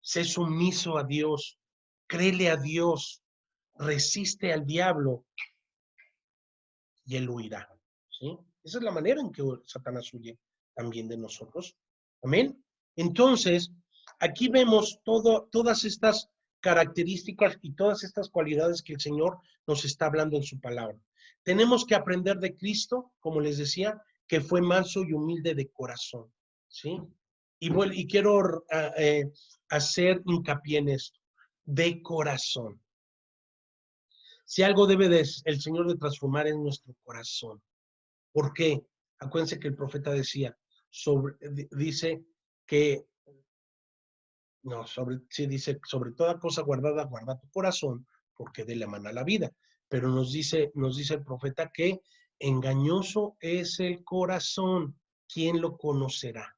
sé sumiso a Dios, créele a Dios, resiste al diablo y él huirá, ¿sí? Esa es la manera en que Satanás huye también de nosotros. Amén. Entonces, aquí vemos todas estas características y todas estas cualidades que el Señor nos está hablando en su palabra. Tenemos que aprender de Cristo, como les decía, que fue manso y humilde de corazón, ¿sí? Y quiero hacer hincapié en esto, de corazón. Si algo debe el Señor de transformar en nuestro corazón. ¿Por qué? Acuérdense que el profeta decía, dice que, no, sí dice, sobre toda cosa guardada, guarda tu corazón, porque de la mano a la vida. Pero nos dice el profeta que engañoso es el corazón, ¿quién lo conocerá?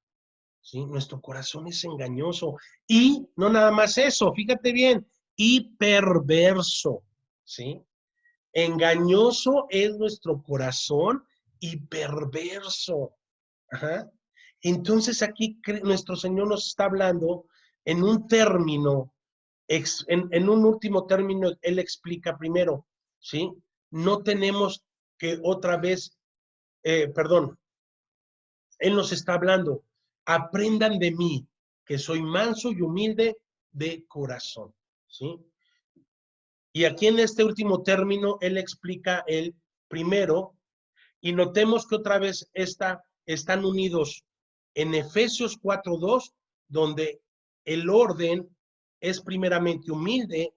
¿Sí? Nuestro corazón es engañoso. Y no nada más eso, fíjate bien, y perverso, ¿sí? Engañoso es nuestro corazón y perverso. Ajá. Entonces aquí nuestro Señor nos está hablando en un término, en un último término, Él explica primero, ¿sí? No tenemos que otra vez, perdón, Él nos está hablando, aprendan de mí, que soy manso y humilde de corazón, ¿sí? Y aquí en este último término, Él explica el primero, y notemos que otra vez están unidos en Efesios 4:2, donde el orden es primeramente humilde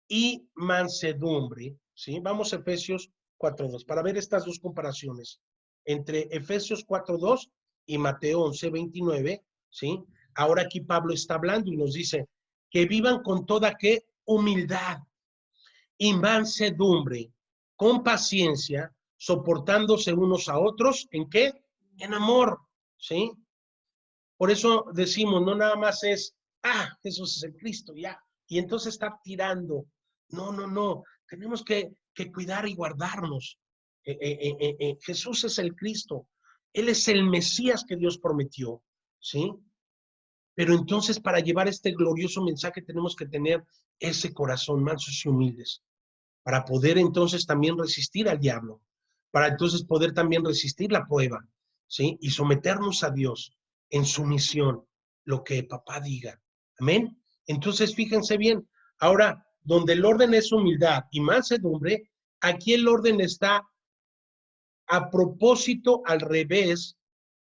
y mansedumbre, ¿sí? Vamos a Efesios 4:2 para ver estas dos comparaciones entre Efesios 4:2 y Mateo 11:29, ¿sí? Ahora aquí Pablo está hablando y nos dice que vivan con toda ¿qué? Humildad y mansedumbre, con paciencia, soportándose unos a otros, ¿en qué? En amor, ¿sí? Por eso decimos, no nada más es, Jesús es el Cristo, ya, y entonces estar tirando. No, no, no, tenemos que cuidar y guardarnos. Jesús es el Cristo, Él es el Mesías que Dios prometió, ¿sí? Pero entonces para llevar este glorioso mensaje tenemos que tener ese corazón mansos y humildes, para poder entonces también resistir al diablo, para entonces poder también resistir la prueba, ¿sí? Y someternos a Dios en sumisión, lo que papá diga. Amén. Entonces, fíjense bien, ahora, donde el orden es humildad y mansedumbre, aquí el orden está a propósito al revés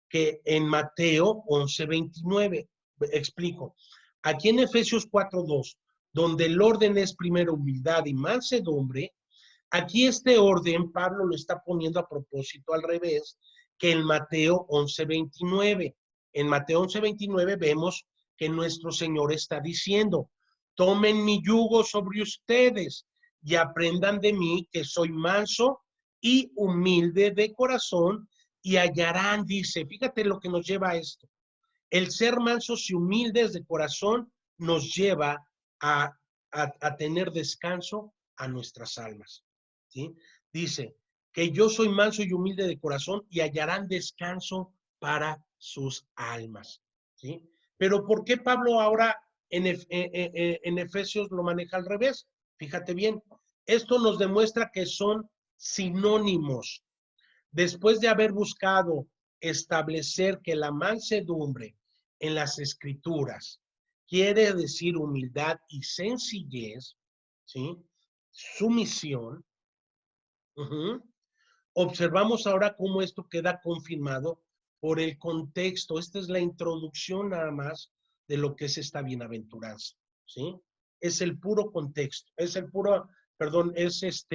que en Mateo 11:29. Explico. Aquí en Efesios 4:2, donde el orden es primero humildad y mansedumbre, aquí este orden Pablo lo está poniendo a propósito al revés que en Mateo 11:29. En Mateo 11:29 vemos que nuestro Señor está diciendo, tomen mi yugo sobre ustedes y aprendan de mí que soy manso y humilde de corazón y hallarán, dice, fíjate lo que nos lleva a esto. El ser mansos y humildes de corazón nos lleva a tener descanso a nuestras almas. ¿Sí? Dice que yo soy manso y humilde de corazón y hallarán descanso para sus almas. ¿Sí? Pero ¿por qué Pablo ahora en Efesios lo maneja al revés? Fíjate bien, esto nos demuestra que son sinónimos. Después de haber buscado establecer que la mansedumbre en las escrituras quiere decir humildad y sencillez, ¿sí? Sumisión. Observamos ahora cómo esto queda confirmado por el contexto. Esta es la introducción nada más de lo que es esta bienaventuranza, ¿sí? Es el puro contexto, es el puro, perdón, es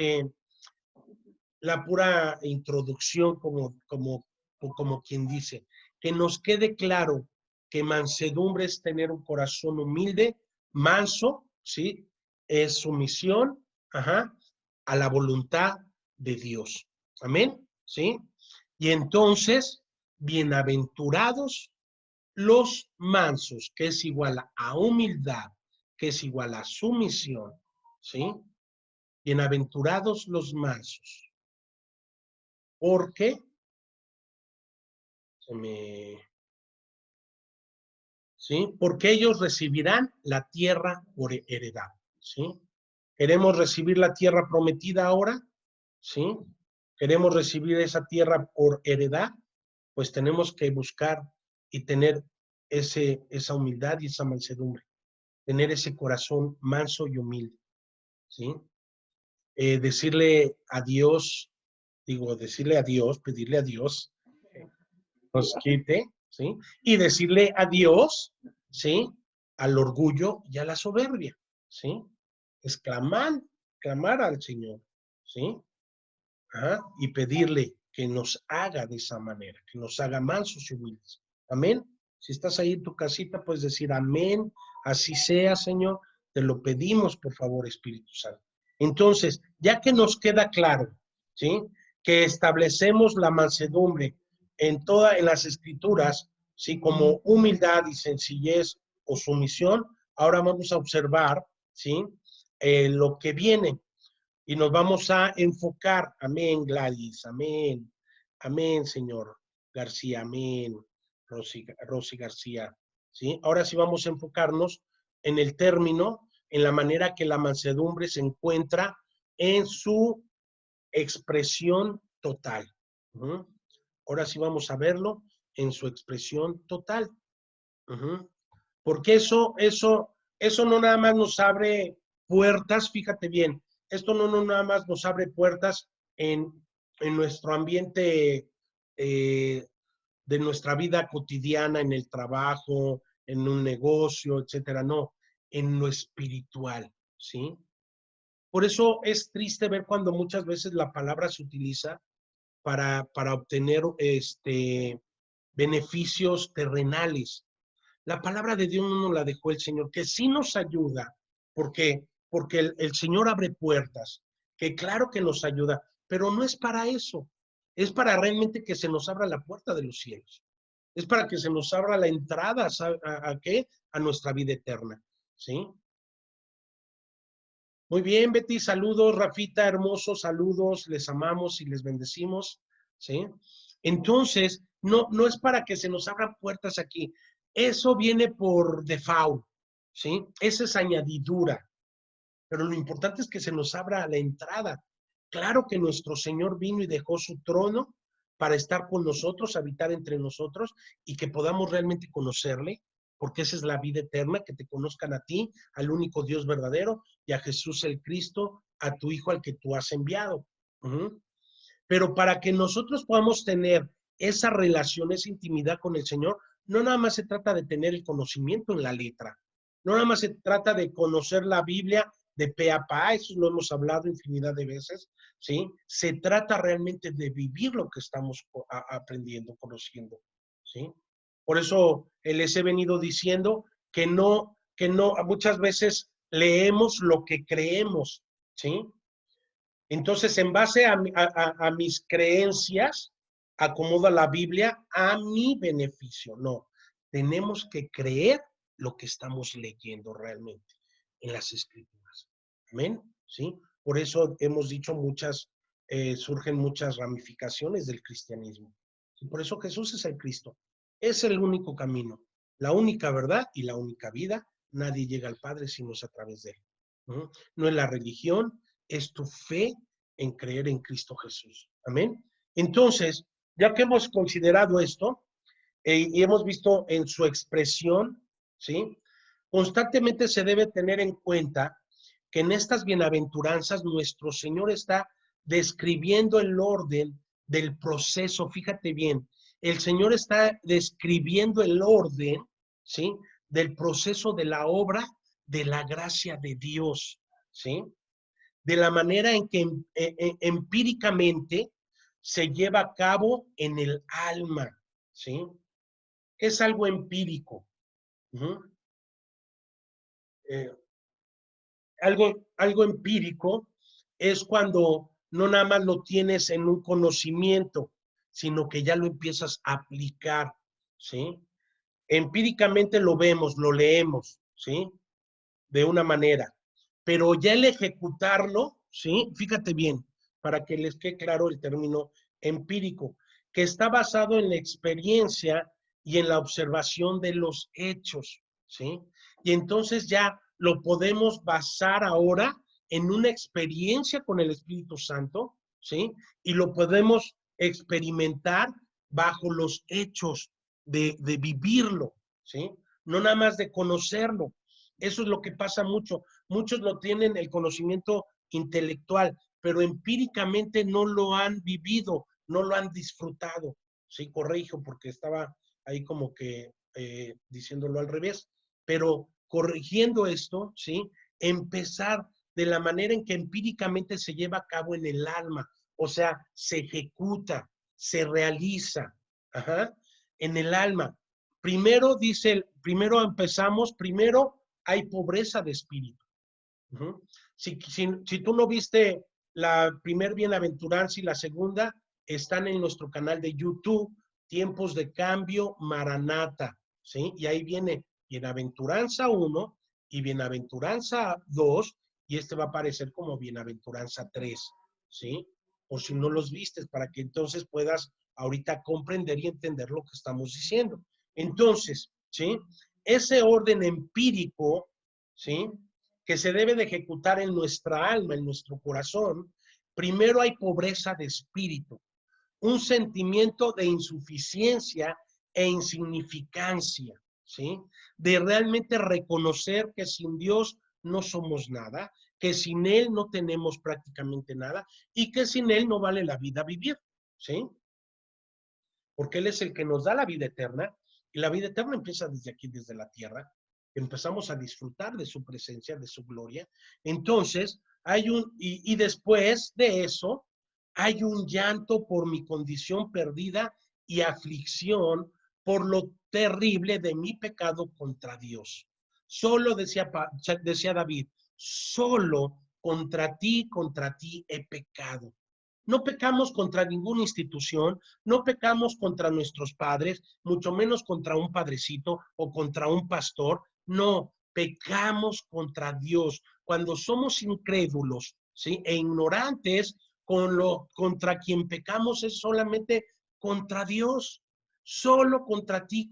la pura introducción como quien dice, que nos quede claro que mansedumbre es tener un corazón humilde, manso, ¿sí? Es sumisión, a la voluntad de Dios. Amén, ¿sí? Y entonces, bienaventurados los mansos, que es igual a humildad, que es igual a sumisión, ¿sí? Bienaventurados los mansos. ¿Por qué? ¿Sí? Porque ellos recibirán la tierra por heredad, ¿sí? ¿Queremos recibir la tierra prometida ahora? ¿Sí? ¿Queremos recibir esa tierra por heredad? Pues tenemos que buscar y tener esa humildad y esa mansedumbre, tener ese corazón manso y humilde, ¿sí? Decirle a Dios, pedirle a Dios, nos quite, ¿sí? Y decirle adiós, ¿sí? Al orgullo y a la soberbia, ¿sí? Es clamar al Señor, ¿sí? Y pedirle que nos haga de esa manera, que nos haga mansos y humildes. Amén. Si estás ahí en tu casita, puedes decir amén, así sea, Señor. Te lo pedimos, por favor, Espíritu Santo. Entonces, ya que nos queda claro, ¿sí? Que establecemos la mansedumbre en las escrituras, ¿sí? Como humildad y sencillez o sumisión, ahora vamos a observar, ¿sí? Lo que viene y nos vamos a enfocar. Amén, Gladys, amén. Amén, señor García, amén, Rosy García, ¿sí? Ahora sí vamos a enfocarnos en el término, en la manera que la mansedumbre se encuentra en su expresión total. Uh-huh. Ahora sí vamos a verlo en su expresión total. Uh-huh. Porque eso no nada más nos abre puertas, fíjate bien, esto no nada más nos abre puertas en nuestro ambiente de nuestra vida cotidiana, en el trabajo, en un negocio, etcétera, no, en lo espiritual, ¿sí? Por eso es triste ver cuando muchas veces la palabra se utiliza para obtener beneficios terrenales. La palabra de Dios no nos la dejó el Señor, que sí nos ayuda, porque el Señor abre puertas, que claro que nos ayuda, pero no es para eso, es para realmente que se nos abra la puerta de los cielos, es para que se nos abra la entrada, ¿a qué? A nuestra vida eterna, ¿sí? Muy bien, Betty, saludos, Rafita, hermosos, saludos, les amamos y les bendecimos, ¿sí? Entonces, no es para que se nos abran puertas aquí, eso viene por default, ¿sí? Esa es añadidura, pero lo importante es que se nos abra la entrada. Claro que nuestro Señor vino y dejó su trono para estar con nosotros, habitar entre nosotros y que podamos realmente conocerle, porque esa es la vida eterna, que te conozcan a ti, al único Dios verdadero, y a Jesús el Cristo, a tu Hijo al que tú has enviado. Uh-huh. Pero para que nosotros podamos tener esa relación, esa intimidad con el Señor, no nada más se trata de tener el conocimiento en la letra, no nada más se trata de conocer la Biblia de pe a pa, eso lo hemos hablado infinidad de veces, ¿sí? Se trata realmente de vivir lo que estamos aprendiendo, conociendo, ¿sí? Por eso les he venido diciendo que no, muchas veces leemos lo que creemos, ¿sí? Entonces, en base a mis creencias, acomoda la Biblia a mi beneficio. No, tenemos que creer lo que estamos leyendo realmente en las escrituras. Amén. ¿Sí? Por eso hemos dicho surgen muchas ramificaciones del cristianismo. Y por eso Jesús es el Cristo. Es el único camino, la única verdad y la única vida. Nadie llega al Padre sino es a través de él. No es la religión, es tu fe en creer en Cristo Jesús. Amén. Entonces, ya que hemos considerado esto y hemos visto en su expresión, ¿sí? Constantemente se debe tener en cuenta que en estas bienaventuranzas nuestro Señor está describiendo el orden del proceso. Fíjate bien, el Señor está describiendo el orden, ¿sí? Del proceso de la obra de la gracia de Dios, ¿sí? De la manera en que empíricamente se lleva a cabo en el alma, ¿sí? Es algo empírico. Uh-huh. eh, algo empírico es cuando no nada más lo tienes en un conocimiento, sino que ya lo empiezas a aplicar, ¿sí? Empíricamente lo vemos, lo leemos, ¿sí? De una manera, pero ya el ejecutarlo, ¿sí? Fíjate bien, para que les quede claro el término empírico, que está basado en la experiencia y en la observación de los hechos, ¿sí? Y entonces ya lo podemos basar ahora en una experiencia con el Espíritu Santo, ¿sí? Y lo podemos experimentar bajo los hechos de vivirlo, ¿sí? No nada más de conocerlo. Eso es lo que pasa mucho. Muchos lo tienen el conocimiento intelectual, pero empíricamente no lo han vivido, no lo han disfrutado. Sí, corrijo, porque estaba ahí como que diciéndolo al revés, pero corrigiendo esto, ¿sí? Empezar de la manera en que empíricamente se lleva a cabo en el alma, o sea, se ejecuta, se realiza, ajá, en el alma. Primero empezamos, primero hay pobreza de espíritu. Uh-huh. Si tú no viste la primer bienaventuranza y la segunda, están en nuestro canal de YouTube, Tiempos de Cambio, Maranata, ¿sí? Y ahí viene bienaventuranza 1 y bienaventuranza 2, y este va a aparecer como bienaventuranza 3, ¿sí? Por si no los vistes, para que entonces puedas ahorita comprender y entender lo que estamos diciendo. Entonces, ¿sí? Ese orden empírico, ¿sí? Que se debe de ejecutar en nuestra alma, en nuestro corazón, primero hay pobreza de espíritu, un sentimiento de insuficiencia e insignificancia, ¿sí? De realmente reconocer que sin Dios no somos nada, que sin Él no tenemos prácticamente nada y que sin Él no vale la vida vivir, ¿sí? Porque Él es el que nos da la vida eterna, y la vida eterna empieza desde aquí, desde la tierra. Empezamos a disfrutar de su presencia, de su gloria. Entonces, y después de eso, hay un llanto por mi condición perdida y aflicción por lo terrible de mi pecado contra Dios. Solo decía David, solo contra ti he pecado. No pecamos contra ninguna institución, no pecamos contra nuestros padres, mucho menos contra un padrecito o contra un pastor. No, pecamos contra Dios. Cuando somos incrédulos, ¿sí? E ignorantes, contra quien pecamos es solamente contra Dios. Solo contra ti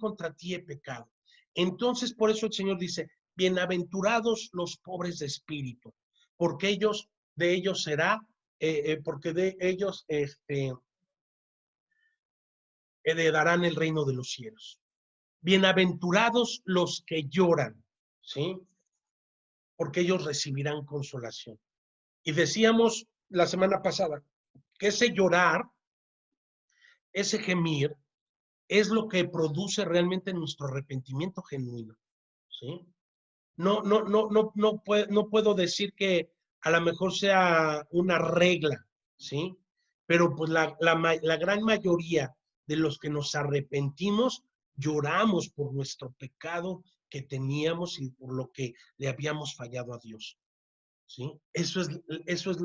he pecado. Entonces, por eso el Señor dice, bienaventurados los pobres de espíritu, porque de ellos será porque de ellos heredarán el reino de los cielos. Bienaventurados los que lloran, ¿sí? Porque ellos recibirán consolación. Y decíamos la semana pasada que ese llorar, ese gemir, es lo que produce realmente nuestro arrepentimiento genuino, ¿sí? No puedo decir que a lo mejor sea una regla, ¿sí? Pero pues la gran mayoría de los que nos arrepentimos lloramos por nuestro pecado que teníamos y por lo que le habíamos fallado a Dios, ¿sí? Eso es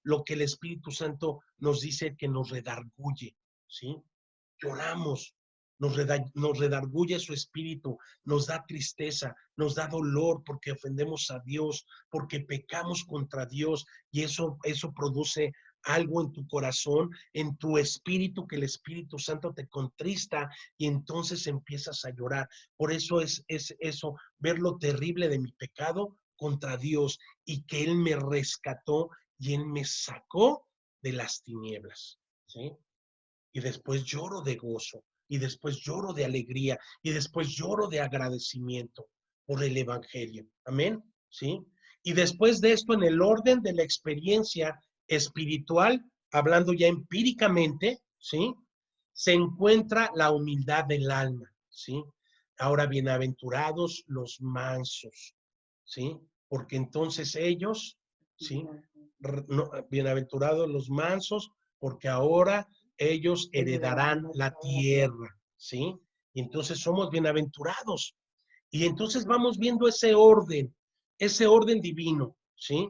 lo que el Espíritu Santo nos dice que nos redarguye, ¿sí? Lloramos, nos redarguye su espíritu, nos da tristeza, nos da dolor porque ofendemos a Dios, porque pecamos contra Dios, y eso produce algo en tu corazón, en tu espíritu, que el Espíritu Santo te contrista y entonces empiezas a llorar. Por eso es eso, ver lo terrible de mi pecado contra Dios y que Él me rescató y Él me sacó de las tinieblas, ¿sí? Y después lloro de gozo, y después lloro de alegría, y después lloro de agradecimiento por el Evangelio. Amén, ¿sí? Y después de esto, en el orden de la experiencia espiritual, hablando ya empíricamente, ¿sí? Se encuentra la humildad del alma, ¿sí? Ahora, bienaventurados los mansos, ¿sí? Porque entonces ellos, ¿sí? Bienaventurados los mansos, porque ahora ellos heredarán la tierra, ¿sí? Y entonces somos bienaventurados. Y entonces vamos viendo ese orden divino, ¿sí?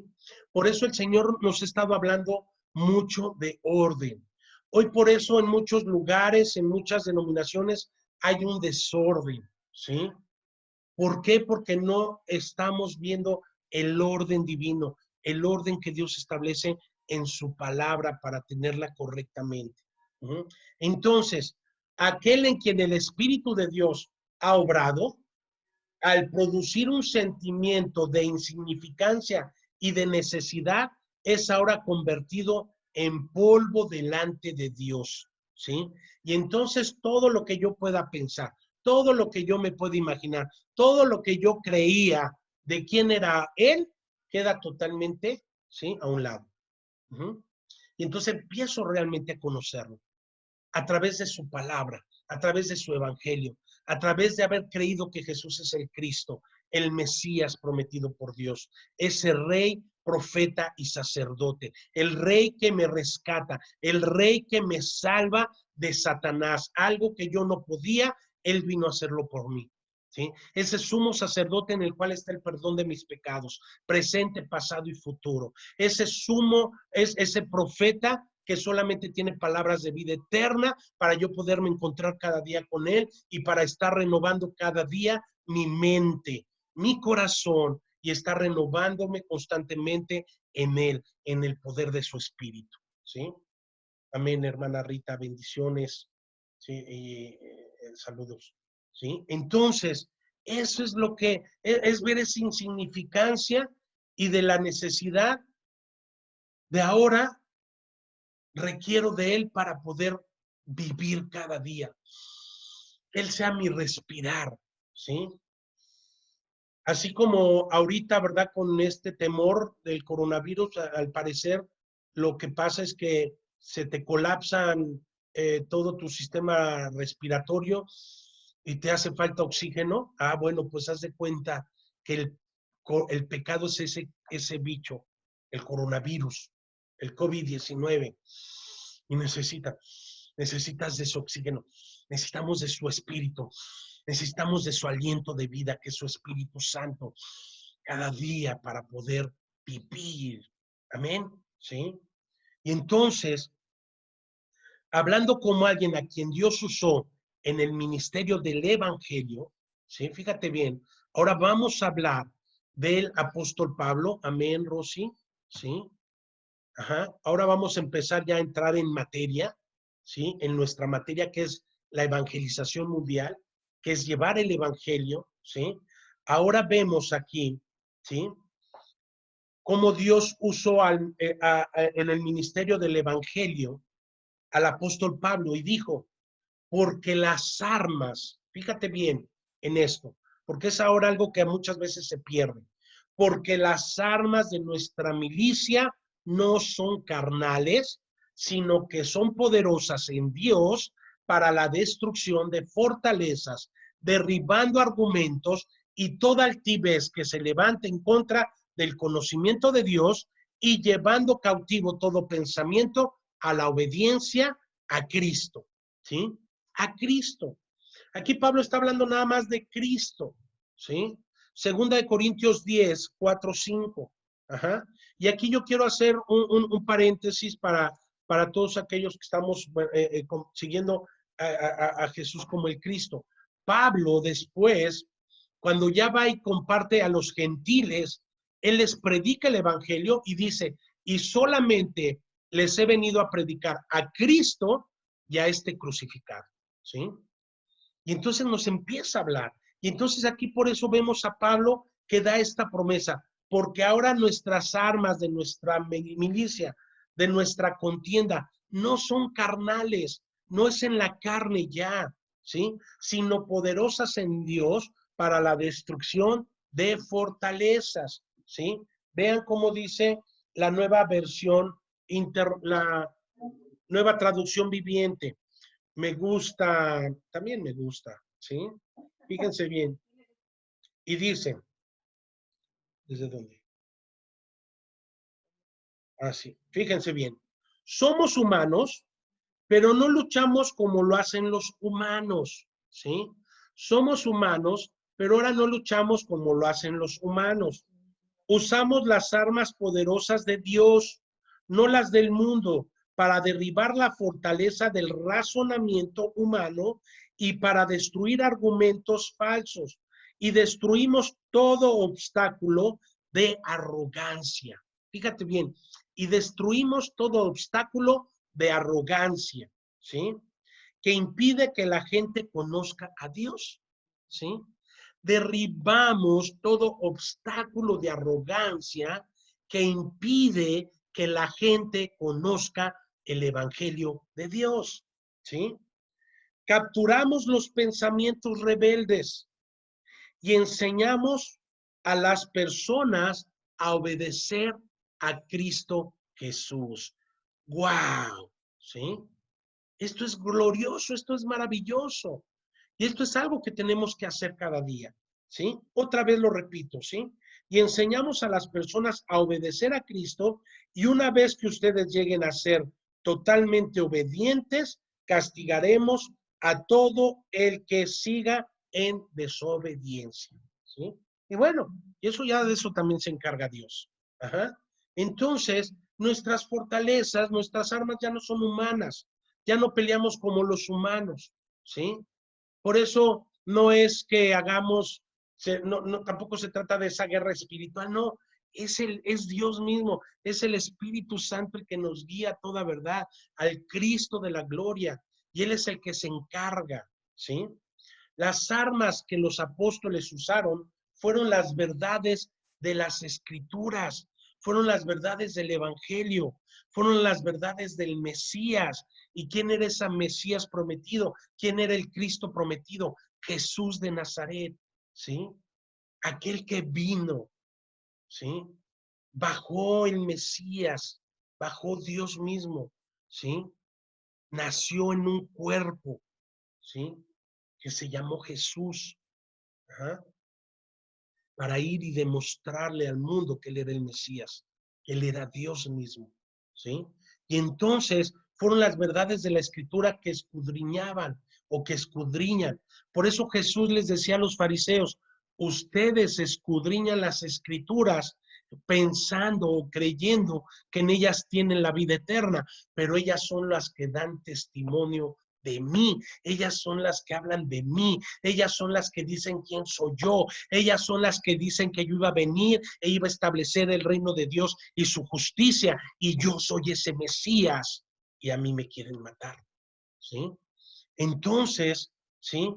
Por eso el Señor nos ha estado hablando mucho de orden. Hoy por eso en muchos lugares, en muchas denominaciones, hay un desorden, ¿sí? ¿Por qué? Porque no estamos viendo el orden divino, el orden que Dios establece en su palabra para tenerla correctamente. Entonces, aquel en quien el Espíritu de Dios ha obrado, al producir un sentimiento de insignificancia y de necesidad, es ahora convertido en polvo delante de Dios, ¿sí? Y entonces todo lo que yo pueda pensar, todo lo que yo me pueda imaginar, todo lo que yo creía de quién era Él, queda totalmente, ¿sí? A un lado. Y entonces empiezo realmente a conocerlo a través de su palabra, a través de su evangelio, a través de haber creído que Jesús es el Cristo, el Mesías prometido por Dios, ese rey, profeta y sacerdote, el rey que me rescata, el rey que me salva de Satanás, algo que yo no podía, él vino a hacerlo por mí. ¿sí? Ese sumo sacerdote en el cual está el perdón de mis pecados, presente, pasado y futuro. Ese sumo, es ese profeta que solamente tiene palabras de vida eterna para yo poderme encontrar cada día con él y para estar renovando cada día mi mente, mi corazón y estar renovándome constantemente en él, en el poder de su espíritu, ¿sí? Amén, hermana Rita, bendiciones, ¿sí? Y saludos, ¿sí? Entonces, eso es lo que es ver esa insignificancia y de la necesidad de ahora requiero de él para poder vivir cada día. Él sea mi respirar, ¿sí? Así como ahorita, ¿verdad? Con este temor del coronavirus, al parecer, lo que pasa es que se te colapsan todo tu sistema respiratorio y te hace falta oxígeno. Ah, bueno, pues haz de cuenta que el pecado es ese bicho, el coronavirus, el COVID-19. Y necesitas de su oxígeno, necesitamos de su espíritu. Necesitamos de su aliento de vida, que es su Espíritu Santo, cada día para poder vivir. Amén. ¿Sí? Y entonces, hablando como alguien a quien Dios usó en el ministerio del Evangelio, ¿sí? Fíjate bien, ahora vamos a hablar del apóstol Pablo. Amén, Rosy. ¿Sí? Ajá. Ahora vamos a empezar ya a entrar en materia, ¿sí? En nuestra materia que es la evangelización mundial, que es llevar el evangelio, ¿sí? Ahora vemos aquí, ¿sí? Cómo Dios usó en el ministerio del evangelio al apóstol Pablo y dijo, porque las armas, fíjate bien en esto, porque es ahora algo que muchas veces se pierde, porque las armas de nuestra milicia no son carnales, sino que son poderosas en Dios para la destrucción de fortalezas, derribando argumentos y toda altivez que se levante en contra del conocimiento de Dios y llevando cautivo todo pensamiento a la obediencia a Cristo, ¿sí? A Cristo. Aquí Pablo está hablando nada más de Cristo, ¿sí? Segunda de Corintios 10, 4, 5. Ajá. Y aquí yo quiero hacer un paréntesis para todos aquellos que estamos siguiendo a Jesús como el Cristo. Pablo después, cuando ya va y comparte a los gentiles, él les predica el evangelio y dice, y solamente les he venido a predicar a Cristo y a este crucificado, ¿sí? Y entonces nos empieza a hablar. Y entonces aquí por eso vemos a Pablo que da esta promesa, porque ahora nuestras armas de nuestra milicia, de nuestra contienda, no son carnales, no es en la carne ya, ¿sí? Sino poderosas en Dios para la destrucción de fortalezas, ¿sí? Vean cómo dice la nueva versión, la nueva traducción viviente. Me gusta, también me gusta, ¿sí? Fíjense bien. Y dice, ¿desde dónde? Así, fíjense bien. Somos humanos, pero no luchamos como lo hacen los humanos, ¿sí? Somos humanos, pero ahora no luchamos como lo hacen los humanos. Usamos las armas poderosas de Dios, no las del mundo, para derribar la fortaleza del razonamiento humano y para destruir argumentos falsos. Y destruimos todo obstáculo de arrogancia. Fíjate bien, y destruimos todo obstáculo de arrogancia, ¿sí? Que impide que la gente conozca a Dios, ¿sí? Derribamos todo obstáculo de arrogancia que impide que la gente conozca el evangelio de Dios, ¿sí? Capturamos los pensamientos rebeldes y enseñamos a las personas a obedecer a Cristo Jesús. ¡Wow! ¿Sí? Esto es glorioso, esto es maravilloso. Y esto es algo que tenemos que hacer cada día, ¿sí? Otra vez lo repito, ¿sí? Y enseñamos a las personas a obedecer a Cristo y una vez que ustedes lleguen a ser totalmente obedientes, castigaremos a todo el que siga en desobediencia, ¿sí? Y bueno, y eso ya de eso también se encarga Dios. Ajá. Entonces, nuestras fortalezas, nuestras armas ya no son humanas, ya no peleamos como los humanos, ¿sí? Por eso no es que hagamos, tampoco se trata de esa guerra espiritual, no, es Dios mismo, es el Espíritu Santo el que nos guía a toda verdad, al Cristo de la gloria, y Él es el que se encarga, ¿sí? Las armas que los apóstoles usaron fueron las verdades de las Escrituras, fueron las verdades del Evangelio, fueron las verdades del Mesías. ¿Y quién era ese Mesías prometido? ¿Quién era el Cristo prometido? Jesús de Nazaret, ¿sí? Aquel que vino, ¿sí? Bajó el Mesías, bajó Dios mismo, ¿sí? Nació en un cuerpo, ¿sí? Que se llamó Jesús. Ajá. Para ir y demostrarle al mundo que Él era el Mesías, que Él era Dios mismo, ¿sí? Y entonces fueron las verdades de la Escritura que escudriñaban o que escudriñan. Por eso Jesús les decía a los fariseos, ustedes escudriñan las Escrituras pensando o creyendo que en ellas tienen la vida eterna, pero ellas son las que dan testimonio de mí, ellas son las que hablan de mí, ellas son las que dicen quién soy yo, ellas son las que dicen que yo iba a venir e iba a establecer el reino de Dios y su justicia, y yo soy ese Mesías, y a mí me quieren matar, ¿sí? Entonces, ¿sí?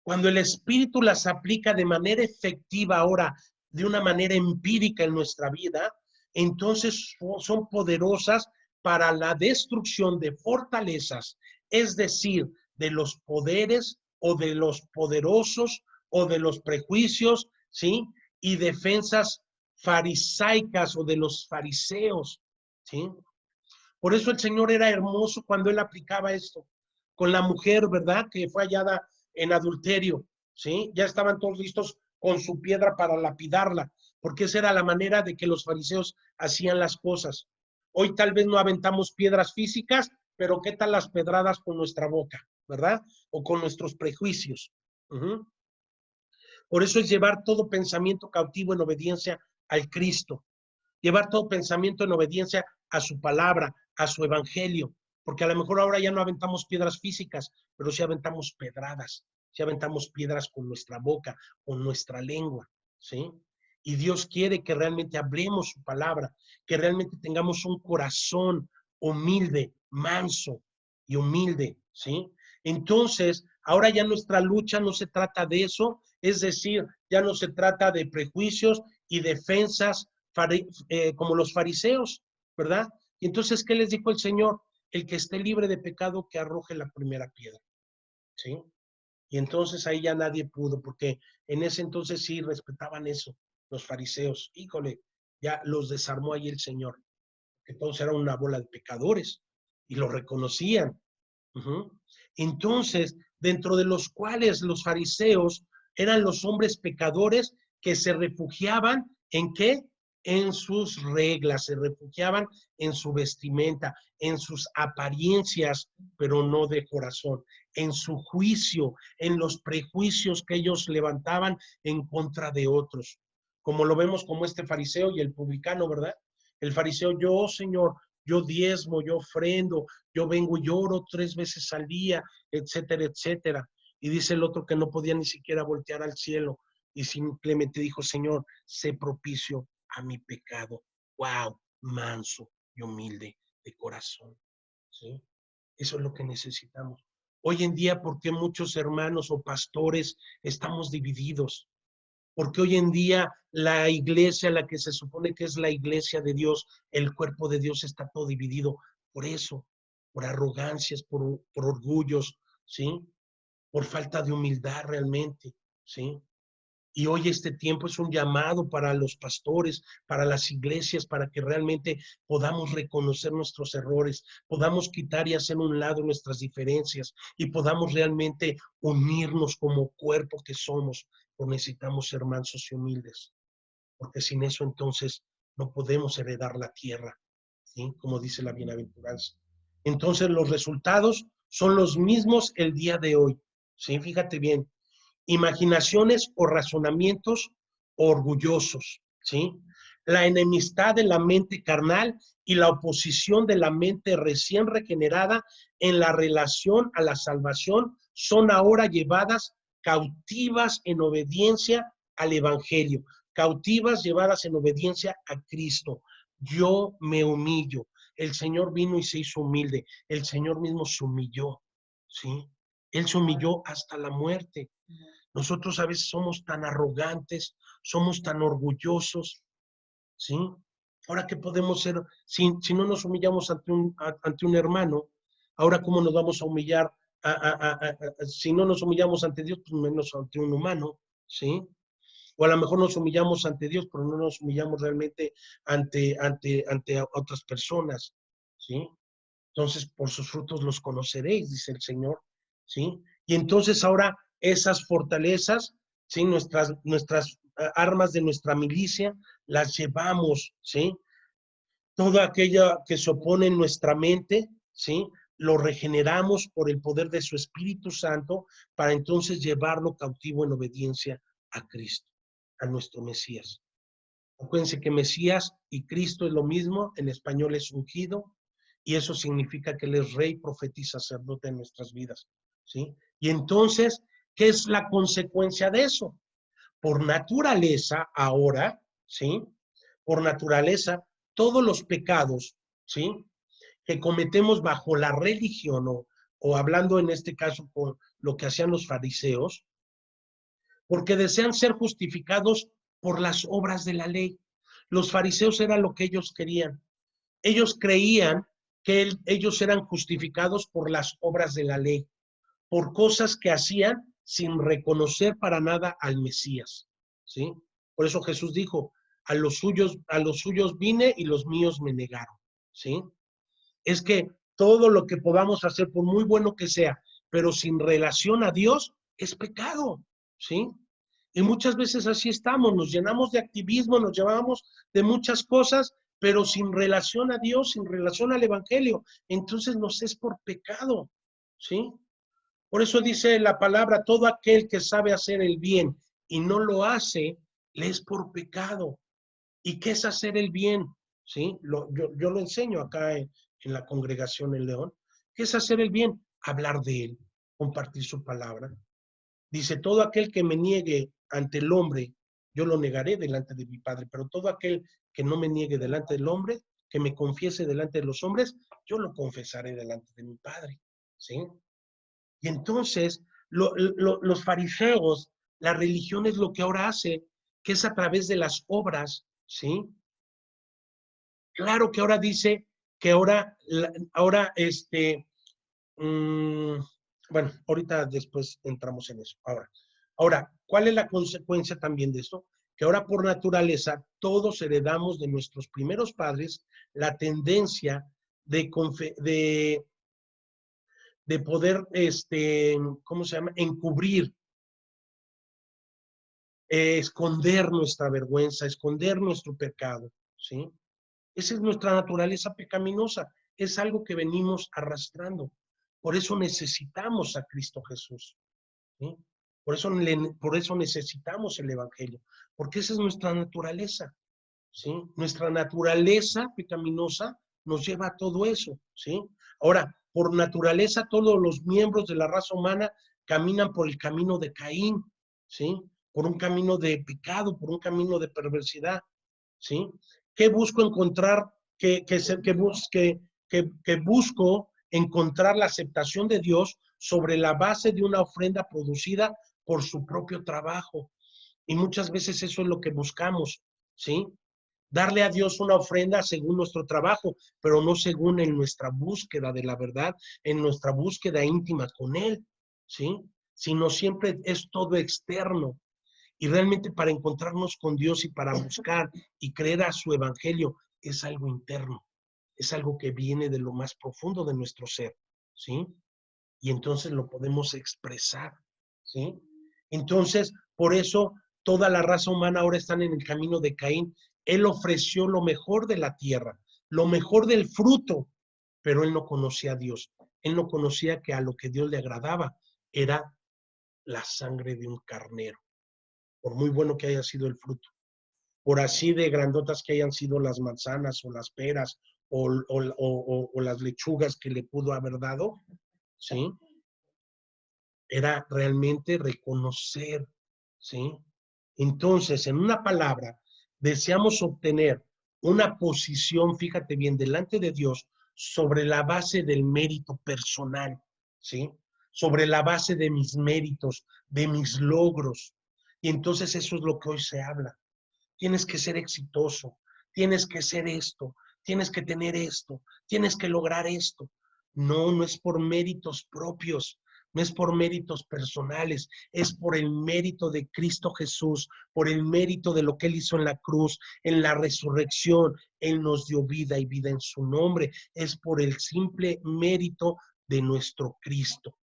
Cuando el Espíritu las aplica de manera efectiva ahora, de una manera empírica en nuestra vida, entonces son poderosas para la destrucción de fortalezas, es decir, de los poderes o de los poderosos o de los prejuicios, ¿sí? Y defensas farisaicas o de los fariseos, ¿sí? Por eso el Señor era hermoso cuando Él aplicaba esto con la mujer, ¿verdad? Que fue hallada en adulterio, ¿sí? Ya estaban todos listos con su piedra para lapidarla, porque esa era la manera de que los fariseos hacían las cosas. Hoy tal vez no aventamos piedras físicas, pero ¿qué tal las pedradas con nuestra boca, ¿verdad? O con nuestros prejuicios. Por eso es llevar todo pensamiento cautivo en obediencia al Cristo, llevar todo pensamiento en obediencia a su palabra, a su evangelio, porque a lo mejor ahora ya no aventamos piedras físicas, pero sí aventamos pedradas, sí aventamos piedras con nuestra boca, con nuestra lengua, ¿sí? Y Dios quiere que realmente hablemos su palabra, que realmente tengamos un corazón humilde, manso y humilde, ¿sí? Entonces, ahora ya nuestra lucha no se trata de eso, es decir, ya no se trata de prejuicios y defensas como los fariseos, ¿verdad? Y entonces, ¿qué les dijo el Señor? El que esté libre de pecado, que arroje la primera piedra, ¿sí? Y entonces ahí ya nadie pudo, porque en ese entonces sí respetaban eso, los fariseos. Híjole, ya los desarmó ahí el Señor, que todos eran una bola de pecadores y lo reconocían. Entonces, dentro de los cuales los fariseos eran los hombres pecadores que se refugiaban en qué? En sus reglas, se refugiaban en su vestimenta, en sus apariencias, pero no de corazón, en su juicio, en los prejuicios que ellos levantaban en contra de otros. Como lo vemos como este fariseo y el publicano, ¿verdad? El fariseo, yo, Señor, yo diezmo, yo ofrendo, yo vengo y lloro 3 veces al día, etcétera, etcétera. Y dice el otro que no podía ni siquiera voltear al cielo y simplemente dijo, Señor, sé propicio a mi pecado. Wow, manso y humilde de corazón. ¿Sí? Eso es lo que necesitamos. Hoy en día, ¿por qué muchos hermanos o pastores estamos divididos? Porque hoy en día la iglesia, la que se supone que es la iglesia de Dios, el cuerpo de Dios está todo dividido por eso, por arrogancias, por orgullos, ¿sí? Por falta de humildad realmente, ¿sí? Y hoy este tiempo es un llamado para los pastores, para las iglesias, para que realmente podamos reconocer nuestros errores, podamos quitar y hacer a un lado nuestras diferencias y podamos realmente unirnos como cuerpo que somos, porque necesitamos ser mansos y humildes, porque sin eso entonces no podemos heredar la tierra, ¿sí? Como dice la bienaventuranza. Entonces los resultados son los mismos el día de hoy, ¿sí? Fíjate bien. imaginaciones o razonamientos orgullosos, ¿sí? La enemistad de la mente carnal y la oposición de la mente recién regenerada en la relación a la salvación son ahora llevadas cautivas en obediencia al Evangelio, cautivas llevadas en obediencia a Cristo. Yo me humillo. El Señor vino y se hizo humilde. El Señor mismo se humilló, ¿sí? Él se humilló hasta la muerte. Nosotros a veces somos tan arrogantes, somos tan orgullosos, ¿sí? Ahora, ¿qué podemos ser? Si no nos humillamos ante un hermano, ahora, ¿cómo nos vamos a humillar? Si no nos humillamos ante Dios, pues menos ante un humano, ¿sí? O a lo mejor nos humillamos ante Dios, pero no nos humillamos realmente ante otras personas, ¿sí? Entonces, por sus frutos los conoceréis, dice el Señor, ¿sí? Y entonces ahora esas fortalezas, ¿sí? Nuestras armas de nuestra milicia, las llevamos, ¿sí? Toda aquella que se opone en nuestra mente, ¿sí? Lo regeneramos por el poder de su Espíritu Santo para entonces llevarlo cautivo en obediencia a Cristo, a nuestro Mesías. Acuérdense que Mesías y Cristo es lo mismo, en español es ungido, y eso significa que Él es rey, profeta y sacerdote en nuestras vidas, ¿sí? Y entonces, ¿qué es la consecuencia de eso? Por naturaleza, ahora, ¿sí? Por naturaleza, todos los pecados, ¿sí? Que cometemos bajo la religión, o hablando en este caso con lo que hacían los fariseos, porque desean ser justificados por las obras de la ley. Los fariseos era lo que ellos querían. Ellos creían que ellos eran justificados por las obras de la ley, por cosas que hacían sin reconocer para nada al Mesías, ¿sí? Por eso Jesús dijo, a los suyos vine y los míos me negaron, ¿sí? Es que todo lo que podamos hacer, por muy bueno que sea, pero sin relación a Dios, es pecado, ¿sí? Y muchas veces así estamos, nos llenamos de activismo, nos llevamos de muchas cosas, pero sin relación a Dios, sin relación al Evangelio. Entonces nos es por pecado, ¿sí? Por eso dice la palabra, todo aquel que sabe hacer el bien y no lo hace, le es por pecado. ¿Y qué es hacer el bien? ¿Sí? Yo lo enseño acá en la congregación en León. ¿Qué es hacer el bien? Hablar de él, compartir su palabra. Dice, todo aquel que me niegue ante el hombre, yo lo negaré delante de mi Padre, pero todo aquel que no me niegue delante del hombre, que me confiese delante de los hombres, yo lo confesaré delante de mi Padre. ¿Sí? Y entonces, los fariseos, la religión es lo que ahora hace, que es a través de las obras, ¿sí? Claro que ahora dice que bueno, ahorita después entramos en eso. Ahora, ¿cuál es la consecuencia también de esto? Que ahora por naturaleza todos heredamos de nuestros primeros padres la tendencia de poder, ¿cómo se llama? Encubrir, esconder nuestra vergüenza, esconder nuestro pecado, ¿sí? Esa es nuestra naturaleza pecaminosa, es algo que venimos arrastrando. Por eso necesitamos a Cristo Jesús, ¿sí? Por eso necesitamos el Evangelio, porque esa es nuestra naturaleza, ¿sí? Nuestra naturaleza pecaminosa nos lleva a todo eso, ¿sí? Ahora, por naturaleza, todos los miembros de la raza humana caminan por el camino de Caín, ¿sí? Por un camino de pecado, por un camino de perversidad, ¿sí? ¿Qué busco encontrar? Que busco encontrar la aceptación de Dios sobre la base de una ofrenda producida por su propio trabajo. Y muchas veces eso es lo que buscamos, ¿sí? Darle a Dios una ofrenda según nuestro trabajo, pero no según en nuestra búsqueda de la verdad, en nuestra búsqueda íntima con Él, ¿sí? Sino siempre es todo externo. Y realmente para encontrarnos con Dios y para buscar y creer a su evangelio es algo interno, es algo que viene de lo más profundo de nuestro ser, ¿sí? Y entonces lo podemos expresar, ¿sí? Entonces, por eso toda la raza humana ahora está en el camino de Caín. Él ofreció lo mejor de la tierra, lo mejor del fruto, pero él no conocía a Dios. Él no conocía que a lo que Dios le agradaba era la sangre de un carnero, por muy bueno que haya sido el fruto, por así de grandotas que hayan sido las manzanas o las peras o las lechugas que le pudo haber dado, ¿sí? Era realmente reconocer, ¿sí? Entonces, en una palabra, deseamos obtener una posición, fíjate bien, delante de Dios sobre la base del mérito personal, ¿sí? Sobre la base de mis méritos, de mis logros. Y entonces eso es lo que hoy se habla. Tienes que ser exitoso, tienes que ser esto, tienes que tener esto, tienes que lograr esto. No, no es por méritos propios, no es por méritos personales, es por el mérito de Cristo Jesús, por el mérito de lo que Él hizo en la cruz, en la resurrección. Él nos dio vida y vida en su nombre. Es por el simple mérito de nuestro Cristo.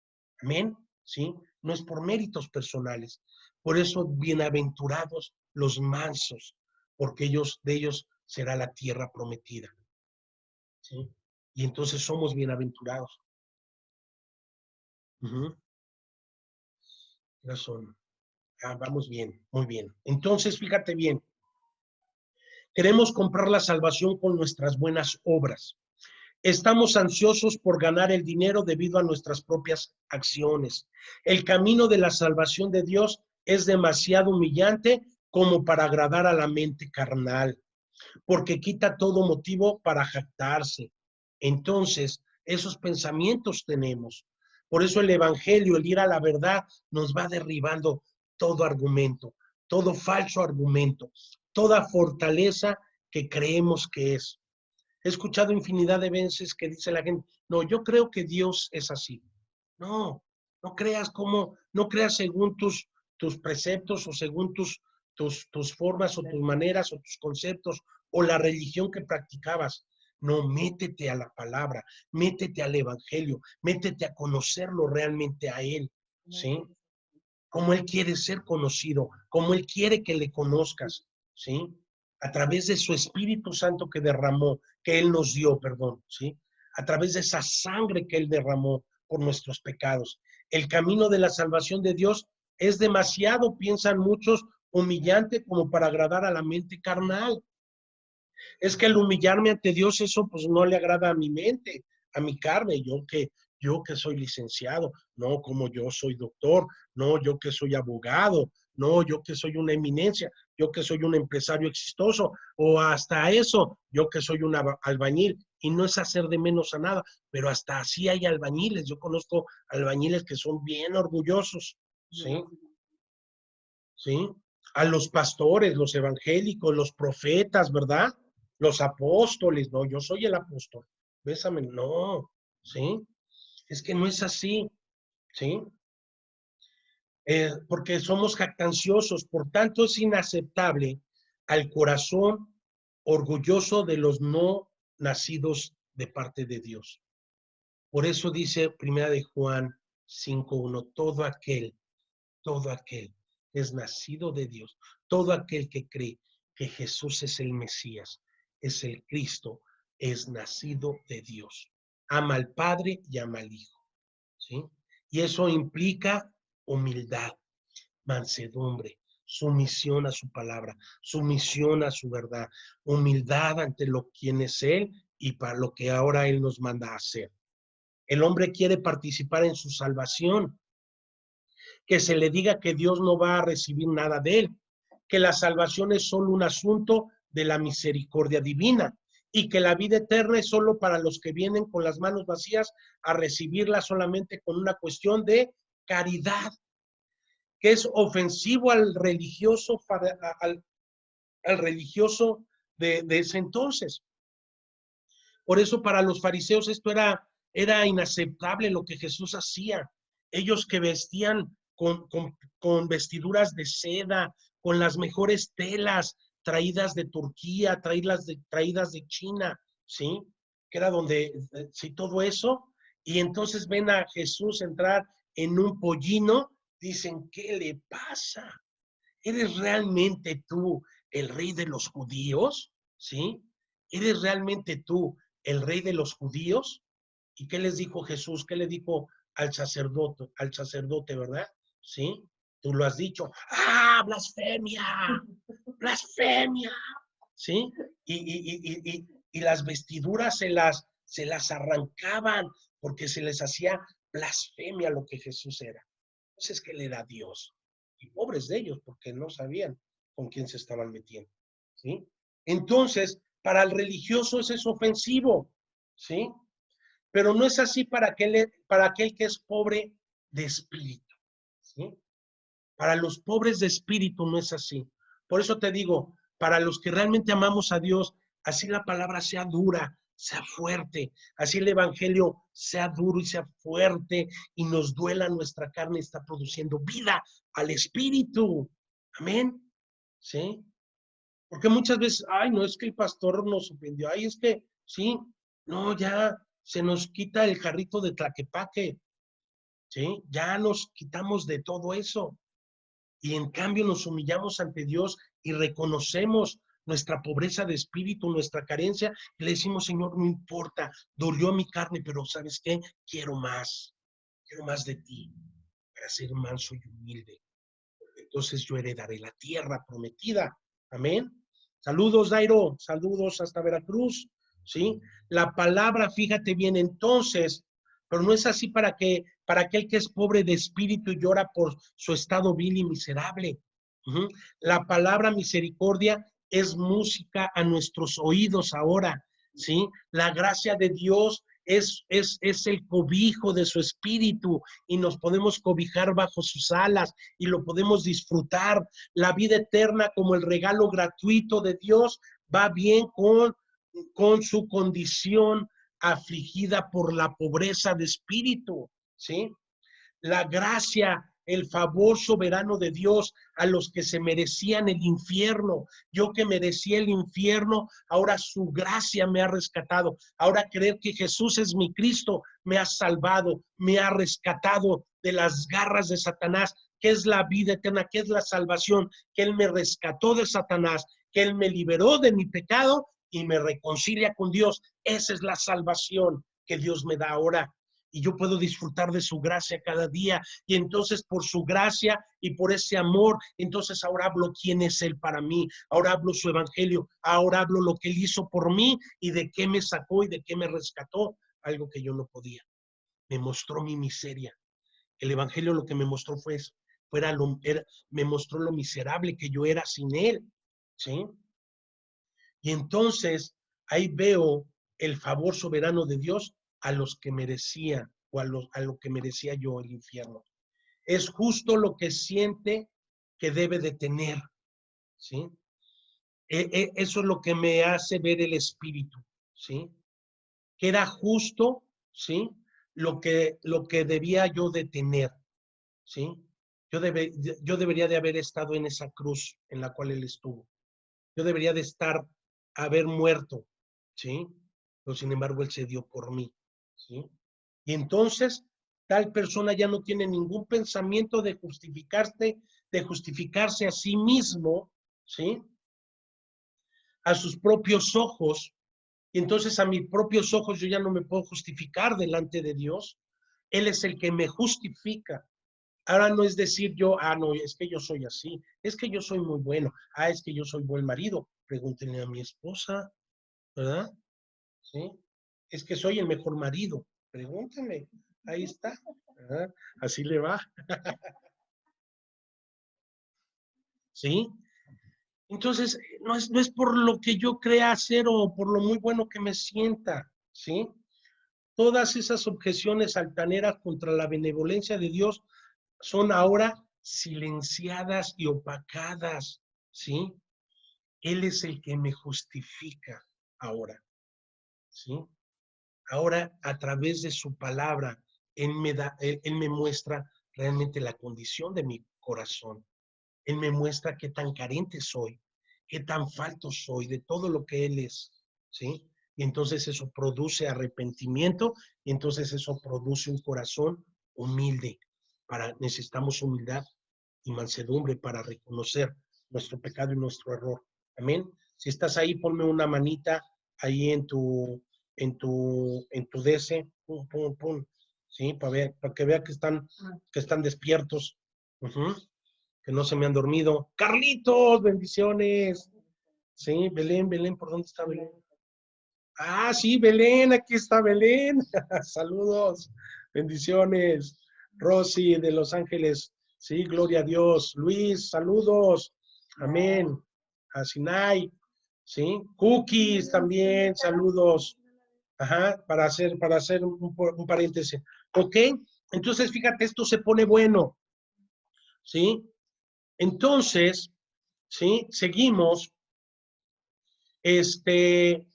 Amén, ¿sí? No es por méritos personales. Por eso, bienaventurados los mansos, porque de ellos será la tierra prometida, ¿sí? Y entonces somos bienaventurados. Razón. Vamos bien, muy bien. Entonces, fíjate bien, queremos comprar la salvación con nuestras buenas obras. Estamos ansiosos por ganar el dinero debido a nuestras propias acciones. El camino de la salvación de Dios es demasiado humillante como para agradar a la mente carnal, porque quita todo motivo para jactarse. Entonces, esos pensamientos tenemos. Por eso el Evangelio, el ir a la verdad, nos va derribando todo argumento, todo falso argumento, toda fortaleza que creemos que es. He escuchado infinidad de veces que dice la gente, no, yo creo que Dios es así. No, no creas según tus preceptos o según tus formas o tus maneras o tus conceptos o la religión que practicabas. No, métete a la palabra, métete al evangelio, métete a conocerlo realmente a Él, ¿sí? Como Él quiere ser conocido, como Él quiere que le conozcas, ¿sí? A través de su Espíritu Santo que derramó, que Él nos dio, perdón, ¿sí? A través de esa sangre que Él derramó por nuestros pecados. El camino de la salvación de Dios es demasiado, piensan muchos, humillante como para agradar a la mente carnal. Es que el humillarme ante Dios, eso pues no le agrada a mi mente, a mi carne, yo que soy licenciado, no, como yo soy doctor, no, yo que soy abogado, no, yo que soy una eminencia, yo que soy un empresario exitoso, o hasta eso, yo que soy un albañil, y no es hacer de menos a nada, pero hasta así hay albañiles, yo conozco albañiles que son bien orgullosos, ¿sí? ¿Sí? A los pastores, los evangélicos, los profetas, ¿verdad? Los apóstoles, no, yo soy el apóstol, bésame, no, ¿sí? Es que no es así, ¿sí? Porque somos jactanciosos, por tanto es inaceptable al corazón orgulloso de los no nacidos de parte de Dios. Por eso dice Primera de Juan 5:1, todo aquel es nacido de Dios, todo aquel que cree que Jesús es el Mesías, es el Cristo, es nacido de Dios. Ama al Padre y ama al Hijo, ¿sí? Y eso implica humildad, mansedumbre, sumisión a su palabra, sumisión a su verdad, humildad ante lo quien es Él y para lo que ahora Él nos manda a hacer. El hombre quiere participar en su salvación, que se le diga que Dios no va a recibir nada de él, que la salvación es solo un asunto de la misericordia divina y que la vida eterna es solo para los que vienen con las manos vacías a recibirla solamente con una cuestión de caridad, que es ofensivo al religioso de ese entonces. Por eso para los fariseos esto era inaceptable lo que Jesús hacía. Ellos que vestían con vestiduras de seda, con las mejores telas traídas de Turquía, traídas de China, ¿sí? Que era donde, sí, todo eso. Y entonces ven a Jesús entrar en un pollino, dicen, ¿qué le pasa? ¿Eres realmente tú el rey de los judíos? ¿Sí? ¿Eres realmente tú el rey de los judíos? ¿Y qué les dijo Jesús? ¿Qué le dijo al sacerdote, verdad? ¿sí? Tú lo has dicho, ¡ah, blasfemia! ¡Blasfemia! ¿Sí? Y las vestiduras se las arrancaban porque se les hacía blasfemia lo que Jesús era. Entonces, ¿qué le da Dios? Y pobres de ellos, porque no sabían con quién se estaban metiendo, ¿sí? Entonces, para el religioso eso es ofensivo, ¿sí? Pero no es así para aquel que es pobre de espíritu, ¿sí? Para los pobres de espíritu no es así. Por eso te digo, para los que realmente amamos a Dios, así la palabra sea dura, sea fuerte, así el evangelio sea duro y sea fuerte y nos duela nuestra carne, está produciendo vida al espíritu. Amén. ¿Sí? Porque muchas veces, ay, no es que el pastor nos ofendió, ay, es que, sí, no, ya se nos quita el jarrito de Tlaquepaque, ¿sí? Ya nos quitamos de todo eso. Y en cambio nos humillamos ante Dios y reconocemos nuestra pobreza de espíritu, nuestra carencia, y le decimos, Señor, no importa, dolió mi carne, pero ¿sabes qué? Quiero más de ti, para ser manso y humilde. Entonces yo heredaré la tierra prometida. Amén. Saludos, Dairo, saludos hasta Veracruz, ¿sí? La palabra, fíjate bien, entonces, pero no es así para aquel que es pobre de espíritu y llora por su estado vil y miserable. La palabra misericordia es música a nuestros oídos ahora, ¿sí? La gracia de Dios es el cobijo de su espíritu y nos podemos cobijar bajo sus alas y lo podemos disfrutar. La vida eterna como el regalo gratuito de Dios va bien con su condición afligida por la pobreza de espíritu, ¿sí? La gracia, el favor soberano de Dios a los que se merecían el infierno. Yo que merecía el infierno, ahora su gracia me ha rescatado. Ahora creer que Jesús es mi Cristo me ha salvado, me ha rescatado de las garras de Satanás, que es la vida eterna, que es la salvación, que Él me rescató de Satanás, que Él me liberó de mi pecado y me reconcilia con Dios. Esa es la salvación que Dios me da ahora y yo puedo disfrutar de su gracia cada día. Y entonces por su gracia y por ese amor, entonces ahora hablo quién es Él para mí, ahora hablo su evangelio, ahora hablo lo que Él hizo por mí y de qué me sacó y de qué me rescató, algo que yo no podía. Me mostró mi miseria. El evangelio lo que me mostró fue eso, me mostró lo miserable que yo era sin Él, ¿sí? Y entonces ahí veo el favor soberano de Dios a los que merecía o a lo que merecía yo el infierno. Es justo lo que siente que debe de tener, ¿sí? Eso es lo que me hace ver el espíritu, ¿sí? Que era justo, ¿sí? Lo que debía yo de tener, ¿sí? Yo debería de haber estado en esa cruz en la cual él estuvo. Yo debería de haber muerto, ¿sí? Pero sin embargo, Él se dio por mí, ¿sí? Y entonces, tal persona ya no tiene ningún pensamiento de justificarse a sí mismo, ¿sí? A sus propios ojos. Y entonces a mis propios ojos yo ya no me puedo justificar delante de Dios. Él es el que me justifica. Ahora no es decir yo, no, es que yo soy así, es que yo soy muy bueno, es que yo soy buen marido. Pregúntenle a mi esposa, ¿verdad? ¿Sí? Es que soy el mejor marido. Pregúntenle, ahí está, ¿verdad? Así le va, ¿sí? Entonces, no es por lo que yo crea hacer o por lo muy bueno que me sienta, ¿sí? Todas esas objeciones altaneras contra la benevolencia de Dios son ahora silenciadas y opacadas, ¿sí? Él es el que me justifica ahora, ¿sí? Ahora, a través de su palabra, Él me muestra realmente la condición de mi corazón. Él me muestra qué tan carente soy, qué tan falto soy de todo lo que Él es, ¿sí? Y entonces eso produce arrepentimiento y entonces eso produce un corazón humilde. Necesitamos humildad y mansedumbre para reconocer nuestro pecado y nuestro error. Amén. Si estás ahí, ponme una manita ahí en tu DC, pum, pum, pum, sí, para que vea que están despiertos. Ujú. Que no se me han dormido. Carlitos, bendiciones. Sí, Belén, Belén, ¿por dónde está Belén? Ah, sí, Belén, aquí está Belén. Saludos, bendiciones. Rosy de Los Ángeles, sí, gloria a Dios. Luis, saludos. Amén. A Sinai, sí. Cookies también, saludos. Ajá, para hacer un paréntesis. Ok, entonces fíjate, esto se pone bueno, ¿sí? Entonces, ¿sí? Seguimos. Este,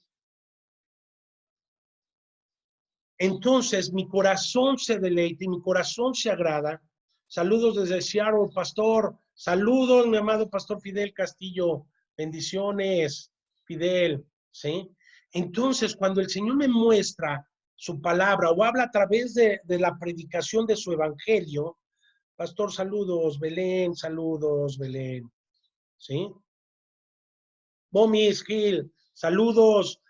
entonces mi corazón se deleita y mi corazón se agrada. Saludos desde Seattle, pastor. Saludos, mi amado pastor Fidel Castillo. Bendiciones, Fidel, ¿sí? Entonces, cuando el Señor me muestra su palabra o habla a través de la predicación de su evangelio, pastor, saludos, Belén, ¿sí? Momis Gil, saludos.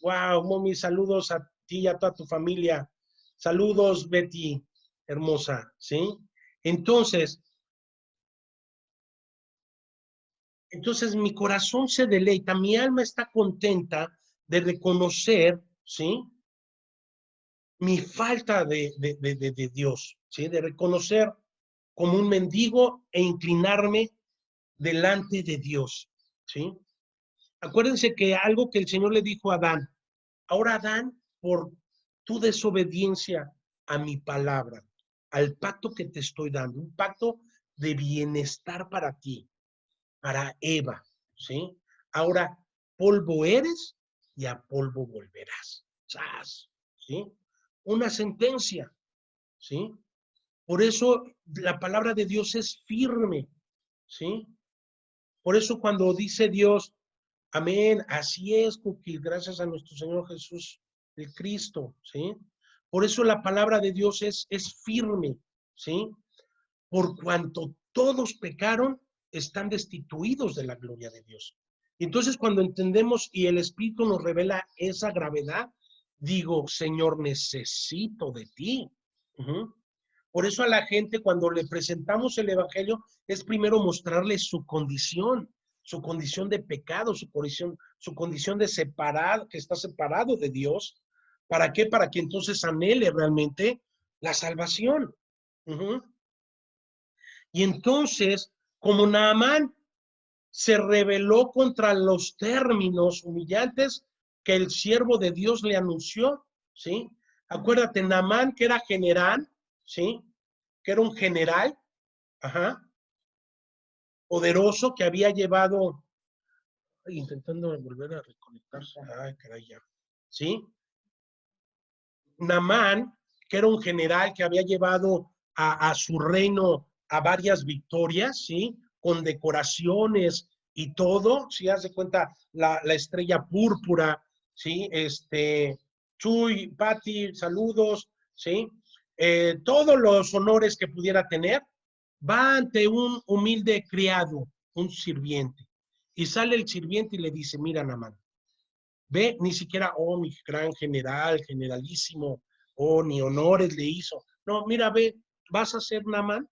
Wow, Momis, saludos a ti y a toda tu familia. Saludos, Betty, hermosa, ¿sí? Entonces, entonces mi corazón se deleita, mi alma está contenta de reconocer, ¿sí? Mi falta de Dios, ¿sí? De reconocer como un mendigo e inclinarme delante de Dios, ¿sí? Acuérdense que algo que el Señor le dijo a Adán, ahora Adán, por tu desobediencia a mi palabra, al pacto que te estoy dando, un pacto de bienestar para ti, para Eva, ¿sí? Ahora, polvo eres y a polvo volverás. ¡Sas! ¿Sí? Una sentencia, ¿sí? Por eso la palabra de Dios es firme, ¿sí? Por eso cuando dice Dios, amén, así es, Cookie, gracias a nuestro Señor Jesús, el Cristo, ¿sí? Por eso la palabra de Dios es firme, ¿sí? Por cuanto todos pecaron, están destituidos de la gloria de Dios. Entonces, cuando entendemos y el Espíritu nos revela esa gravedad, digo, Señor, necesito de ti. Uh-huh. Por eso a la gente cuando le presentamos el Evangelio es primero mostrarle su condición de pecado, su condición de separado, que está separado de Dios. ¿Para qué? Para que entonces anhele realmente la salvación. Uh-huh. Y entonces, como Naamán se rebeló contra los términos humillantes que el siervo de Dios le anunció, ¿sí? Acuérdate, Naamán, que era general, ¿sí? Que era un general, ajá, poderoso, que había llevado, intentando volver a reconectarse, ay, caray, ya, ¿sí? Naamán, que era un general que había llevado a su reino a varias victorias, ¿sí? Con decoraciones y todo, si haz de cuenta la estrella púrpura, ¿sí? Chuy, Patti, saludos, ¿sí? Todos los honores que pudiera tener, va ante un humilde criado, un sirviente, y sale el sirviente y le dice, mira, Naamán, ve, ni siquiera, oh, mi gran general, generalísimo, oh, ni honores le hizo. No, mira, ve, vas a ser Naamán,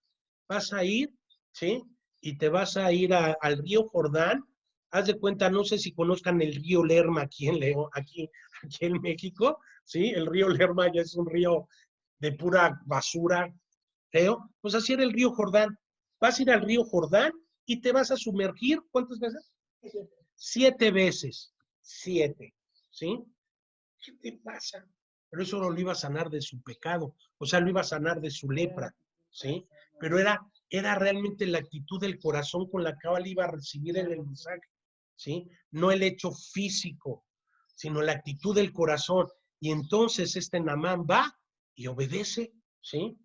vas a ir, ¿sí? Y te vas a ir al río Jordán. Haz de cuenta, no sé si conozcan el río Lerma aquí en León, aquí en México, ¿sí? El río Lerma ya es un río de pura basura, feo. Pues así era el río Jordán. Vas a ir al río Jordán y te vas a sumergir, ¿cuántas veces? 7 veces. 7, ¿sí? ¿Qué te pasa? Pero eso no lo iba a sanar de su pecado, o sea, lo iba a sanar de su lepra, ¿sí? Pero era realmente la actitud del corazón con la que él iba a recibir el mensaje, ¿sí? No el hecho físico, sino la actitud del corazón. Y entonces este Naamán va y obedece, ¿sí?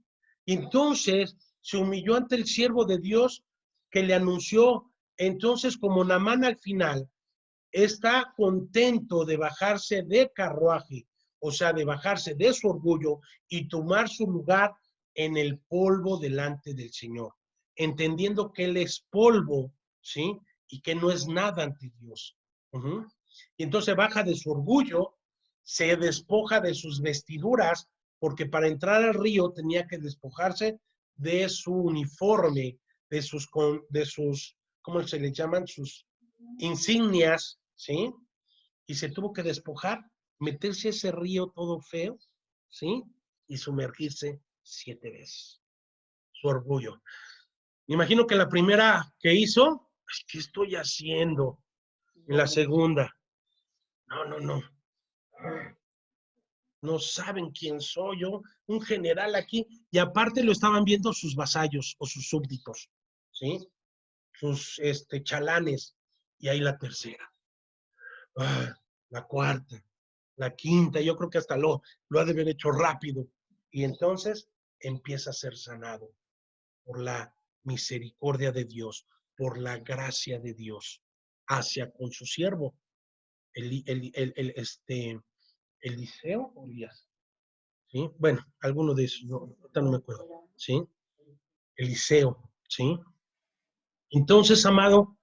Y entonces se humilló ante el siervo de Dios que le anunció. Entonces, como Naamán al final está contento de bajarse de carruaje, o sea, de bajarse de su orgullo y tomar su lugar en el polvo delante del Señor, entendiendo que Él es polvo, ¿sí? Y que no es nada ante Dios. Uh-huh. Y entonces baja de su orgullo, se despoja de sus vestiduras, porque para entrar al río tenía que despojarse de su uniforme, de sus, ¿cómo se le llaman? Sus insignias, ¿sí? Y se tuvo que despojar, meterse a ese río todo feo, ¿sí? Y sumergirse 7 veces. Su orgullo. Me imagino que la primera que hizo, ¿qué estoy haciendo? En la segunda, no, no, no. No saben quién soy yo, un general aquí. Y aparte lo estaban viendo sus vasallos o sus súbditos, ¿sí? Sus chalanes. Y ahí la tercera. La cuarta, la quinta, yo creo que hasta lo ha de haber hecho rápido. Y entonces empieza a ser sanado por la misericordia de Dios, por la gracia de Dios, hacia con su siervo, Eliseo o Elías, ¿sí? Bueno, alguno de esos, no, no me acuerdo, ¿sí? Eliseo, ¿sí? Entonces, amado,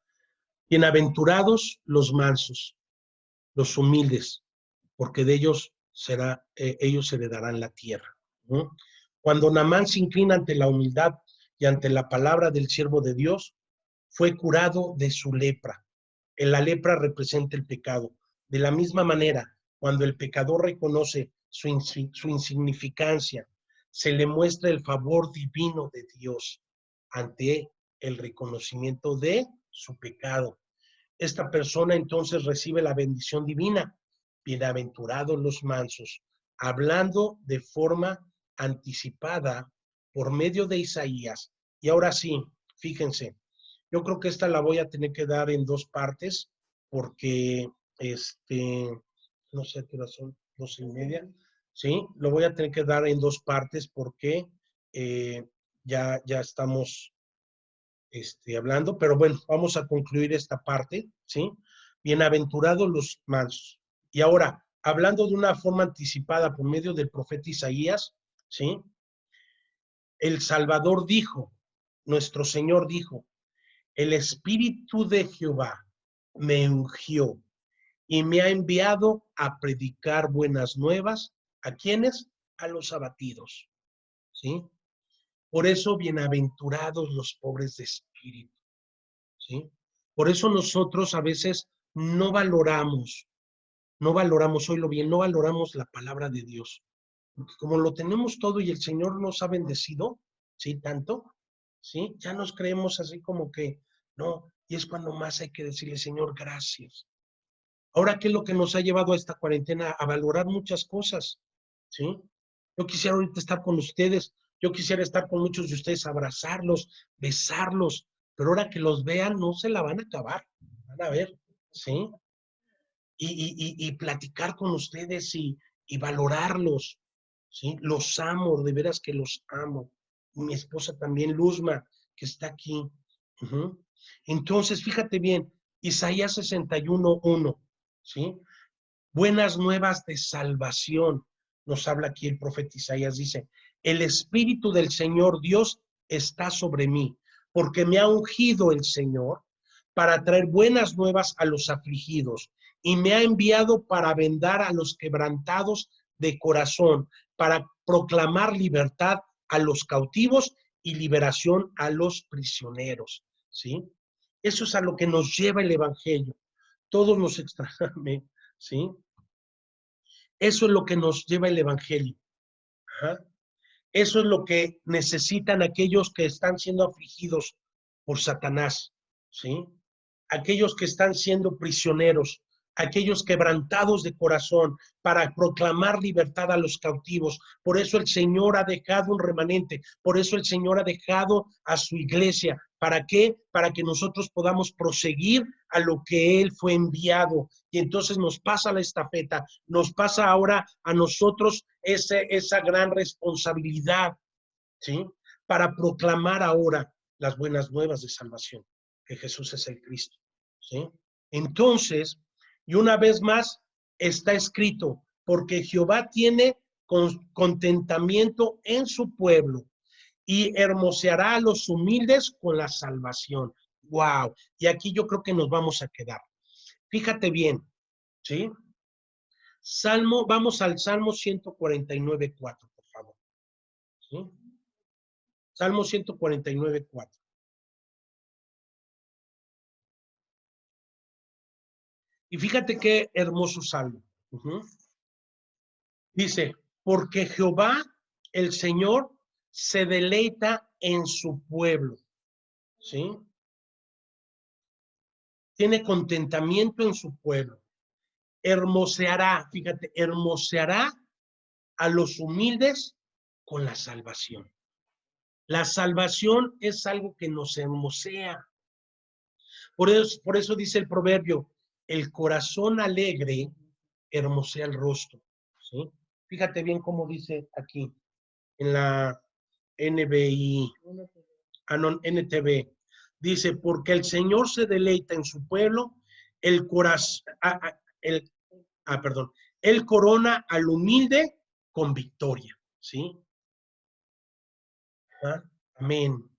bienaventurados los mansos, los humildes, porque de ellos heredarán la tierra. ¿No? Cuando Naamán se inclina ante la humildad y ante la palabra del siervo de Dios, fue curado de su lepra. La lepra representa el pecado. De la misma manera, cuando el pecador reconoce su insignificancia, se le muestra el favor divino de Dios ante el reconocimiento de su pecado. Esta persona entonces recibe la bendición divina. Bienaventurados los mansos, hablando de forma anticipada por medio de Isaías. Y ahora sí, fíjense, yo creo que esta la voy a tener que dar en dos partes porque, no sé qué hora son, 12:30, ¿sí? Lo voy a tener que dar en dos partes porque ya estamos hablando, pero bueno, vamos a concluir esta parte, ¿sí? Bienaventurados los mansos. Y ahora, hablando de una forma anticipada por medio del profeta Isaías, ¿sí? El Salvador dijo, nuestro Señor dijo, el Espíritu de Jehová me ungió y me ha enviado a predicar buenas nuevas. ¿A quiénes? A los abatidos, ¿sí? Por eso, bienaventurados los pobres de espíritu, ¿sí? Por eso nosotros a veces no valoramos, oílo bien, no valoramos la palabra de Dios. Porque como lo tenemos todo y el Señor nos ha bendecido, ¿sí? Tanto, ¿sí? Ya nos creemos así como que, no, y es cuando más hay que decirle, Señor, gracias. Ahora, ¿qué es lo que nos ha llevado a esta cuarentena? A valorar muchas cosas, ¿sí? Yo quisiera ahorita estar con ustedes, yo quisiera estar con muchos de ustedes, abrazarlos, besarlos, pero ahora que los vean no se la van a acabar, van a ver, ¿sí? Y platicar con ustedes y valorarlos, ¿sí? Los amo, de veras que los amo. Mi esposa también, Luzma, que está aquí. Uh-huh. Entonces, fíjate bien, Isaías 61:1, ¿sí? Buenas nuevas de salvación. Nos habla aquí el profeta Isaías, dice, el Espíritu del Señor Dios está sobre mí, porque me ha ungido el Señor para traer buenas nuevas a los afligidos y me ha enviado para vendar a los quebrantados de corazón, para proclamar libertad a los cautivos y liberación a los prisioneros, ¿sí? Eso es a lo que nos lleva el Evangelio. Todos nos extrañan, ¿sí? Eso es lo que nos lleva el Evangelio. Ajá. Eso es lo que necesitan aquellos que están siendo afligidos por Satanás, ¿sí? Aquellos que están siendo prisioneros, aquellos quebrantados de corazón para proclamar libertad a los cautivos. Por eso el Señor ha dejado un remanente, por eso el Señor ha dejado a su iglesia. ¿Para qué? Para que nosotros podamos proseguir a lo que Él fue enviado. Y entonces nos pasa la estafeta, nos pasa ahora a nosotros esa gran responsabilidad, ¿sí? Para proclamar ahora las buenas nuevas de salvación, que Jesús es el Cristo, ¿sí? Entonces, y una vez más, está escrito, porque Jehová tiene contentamiento en su pueblo y hermoseará a los humildes con la salvación. Wow. Y aquí yo creo que nos vamos a quedar. Fíjate bien, ¿sí? Vamos al Salmo 149:4, por favor, ¿sí? Salmo 149:4. Y fíjate qué hermoso salmo. Dice, porque Jehová, el Señor, se deleita en su pueblo, ¿sí? Tiene contentamiento en su pueblo. Hermoseará, fíjate, hermoseará a los humildes con la salvación. La salvación es algo que nos hermosea. Por eso dice el proverbio, el corazón alegre hermosea el rostro, ¿sí? Fíjate bien cómo dice aquí en la NBI, no, NTV. Dice, porque el Señor se deleita en su pueblo, el corazón, perdón, él corona al humilde con victoria, ¿sí? ¿Ah? Amén.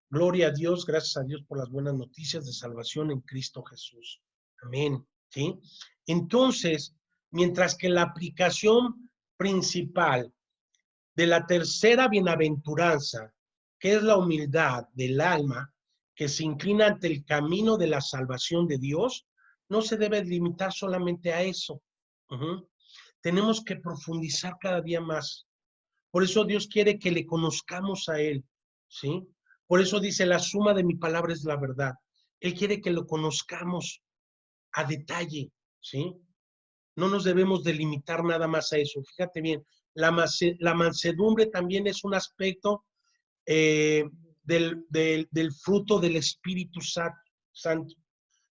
Gloria a Dios, gracias a Dios por las buenas noticias de salvación en Cristo Jesús. Amén. ¿Sí? Entonces, mientras que la aplicación principal de la tercera bienaventuranza, que es la humildad del alma, que se inclina ante el camino de la salvación de Dios, no se debe limitar solamente a eso. Tenemos que profundizar cada día más. Por eso Dios quiere que le conozcamos a Él, ¿sí? Por eso dice, la suma de mi palabra es la verdad. Él quiere que lo conozcamos a detalle, ¿sí? No nos debemos delimitar nada más a eso. Fíjate bien, la mansedumbre también es un aspecto del fruto del Espíritu Santo,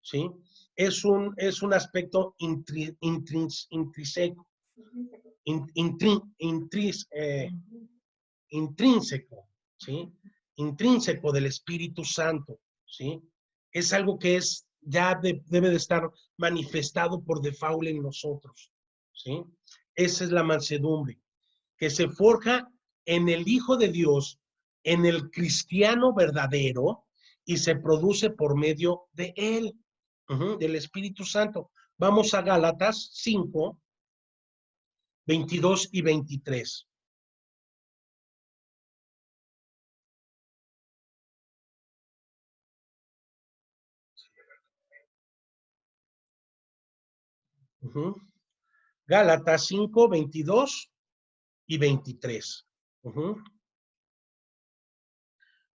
¿sí? Es un aspecto intrínseco, intrínseco, ¿sí? Intrínseco del Espíritu Santo, ¿sí? Es algo que debe de estar manifestado por default en nosotros, ¿sí? Esa es la mansedumbre, que se forja en el Hijo de Dios, en el cristiano verdadero, y se produce por medio de él, del Espíritu Santo. Vamos a Gálatas 5, 22 y 23. Gálatas 5, 22 y 23.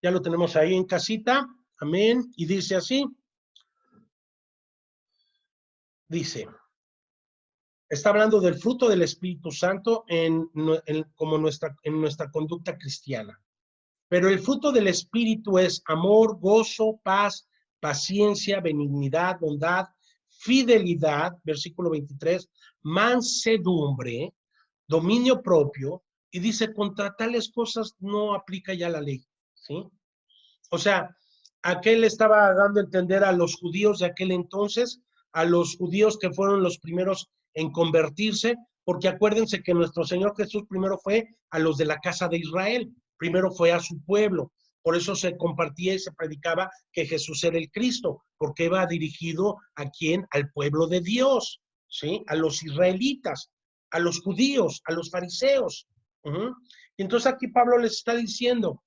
Ya lo tenemos ahí en casita. Amén. Y dice así. Dice, está hablando del fruto del Espíritu Santo como en nuestra conducta cristiana. Pero el fruto del Espíritu es amor, gozo, paz, paciencia, benignidad, bondad, fidelidad, versículo 23, mansedumbre, dominio propio, y dice, contra tales cosas no aplica ya la ley, ¿sí? O sea, aquel estaba dando a entender a los judíos de aquel entonces, a los judíos que fueron los primeros en convertirse, porque acuérdense que nuestro Señor Jesús primero fue a los de la casa de Israel, primero fue a su pueblo. Por eso se compartía y se predicaba que Jesús era el Cristo, porque iba dirigido a quién, al pueblo de Dios, ¿sí? A los israelitas, a los judíos, a los fariseos. Y entonces aquí Pablo les está diciendo,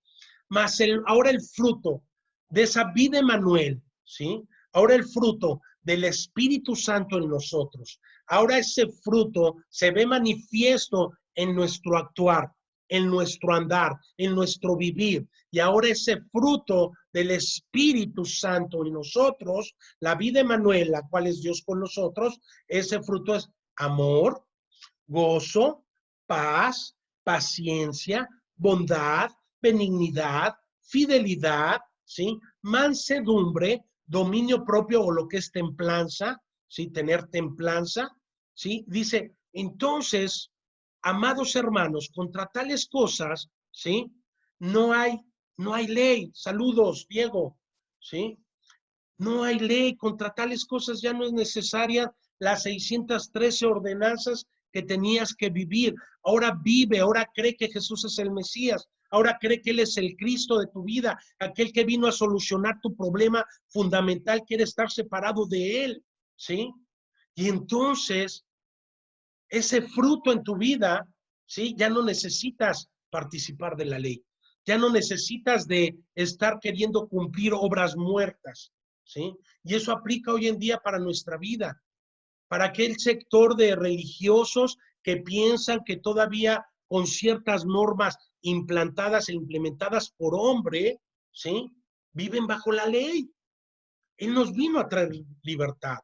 más ahora el fruto de esa vida Emmanuel, ¿sí? Ahora el fruto del Espíritu Santo en nosotros. Ahora ese fruto se ve manifiesto en nuestro actuar, en nuestro andar, en nuestro vivir. Y ahora ese fruto del Espíritu Santo en nosotros, la vida Emmanuel, la cual es Dios con nosotros, ese fruto es amor, gozo, paz, paciencia, bondad, benignidad, fidelidad, ¿sí? Mansedumbre, dominio propio o lo que es templanza, ¿sí? Tener templanza, ¿sí? Dice, entonces, amados hermanos, contra tales cosas, ¿sí? No hay, no hay ley. Saludos, Diego, ¿sí? No hay ley, contra tales cosas ya no es necesaria las 613 ordenanzas que tenías que vivir. Ahora vive, ahora cree que Jesús es el Mesías, ahora cree que Él es el Cristo de tu vida, aquel que vino a solucionar tu problema fundamental, quiere estar separado de Él, ¿sí? Y entonces, ese fruto en tu vida, ¿sí? Ya no necesitas participar de la ley. Ya no necesitas de estar queriendo cumplir obras muertas, ¿sí? Y eso aplica hoy en día para nuestra vida, para aquel sector de religiosos que piensan que todavía con ciertas normas implantadas e implementadas por hombre, ¿sí? Viven bajo la ley. Él nos vino a traer libertad.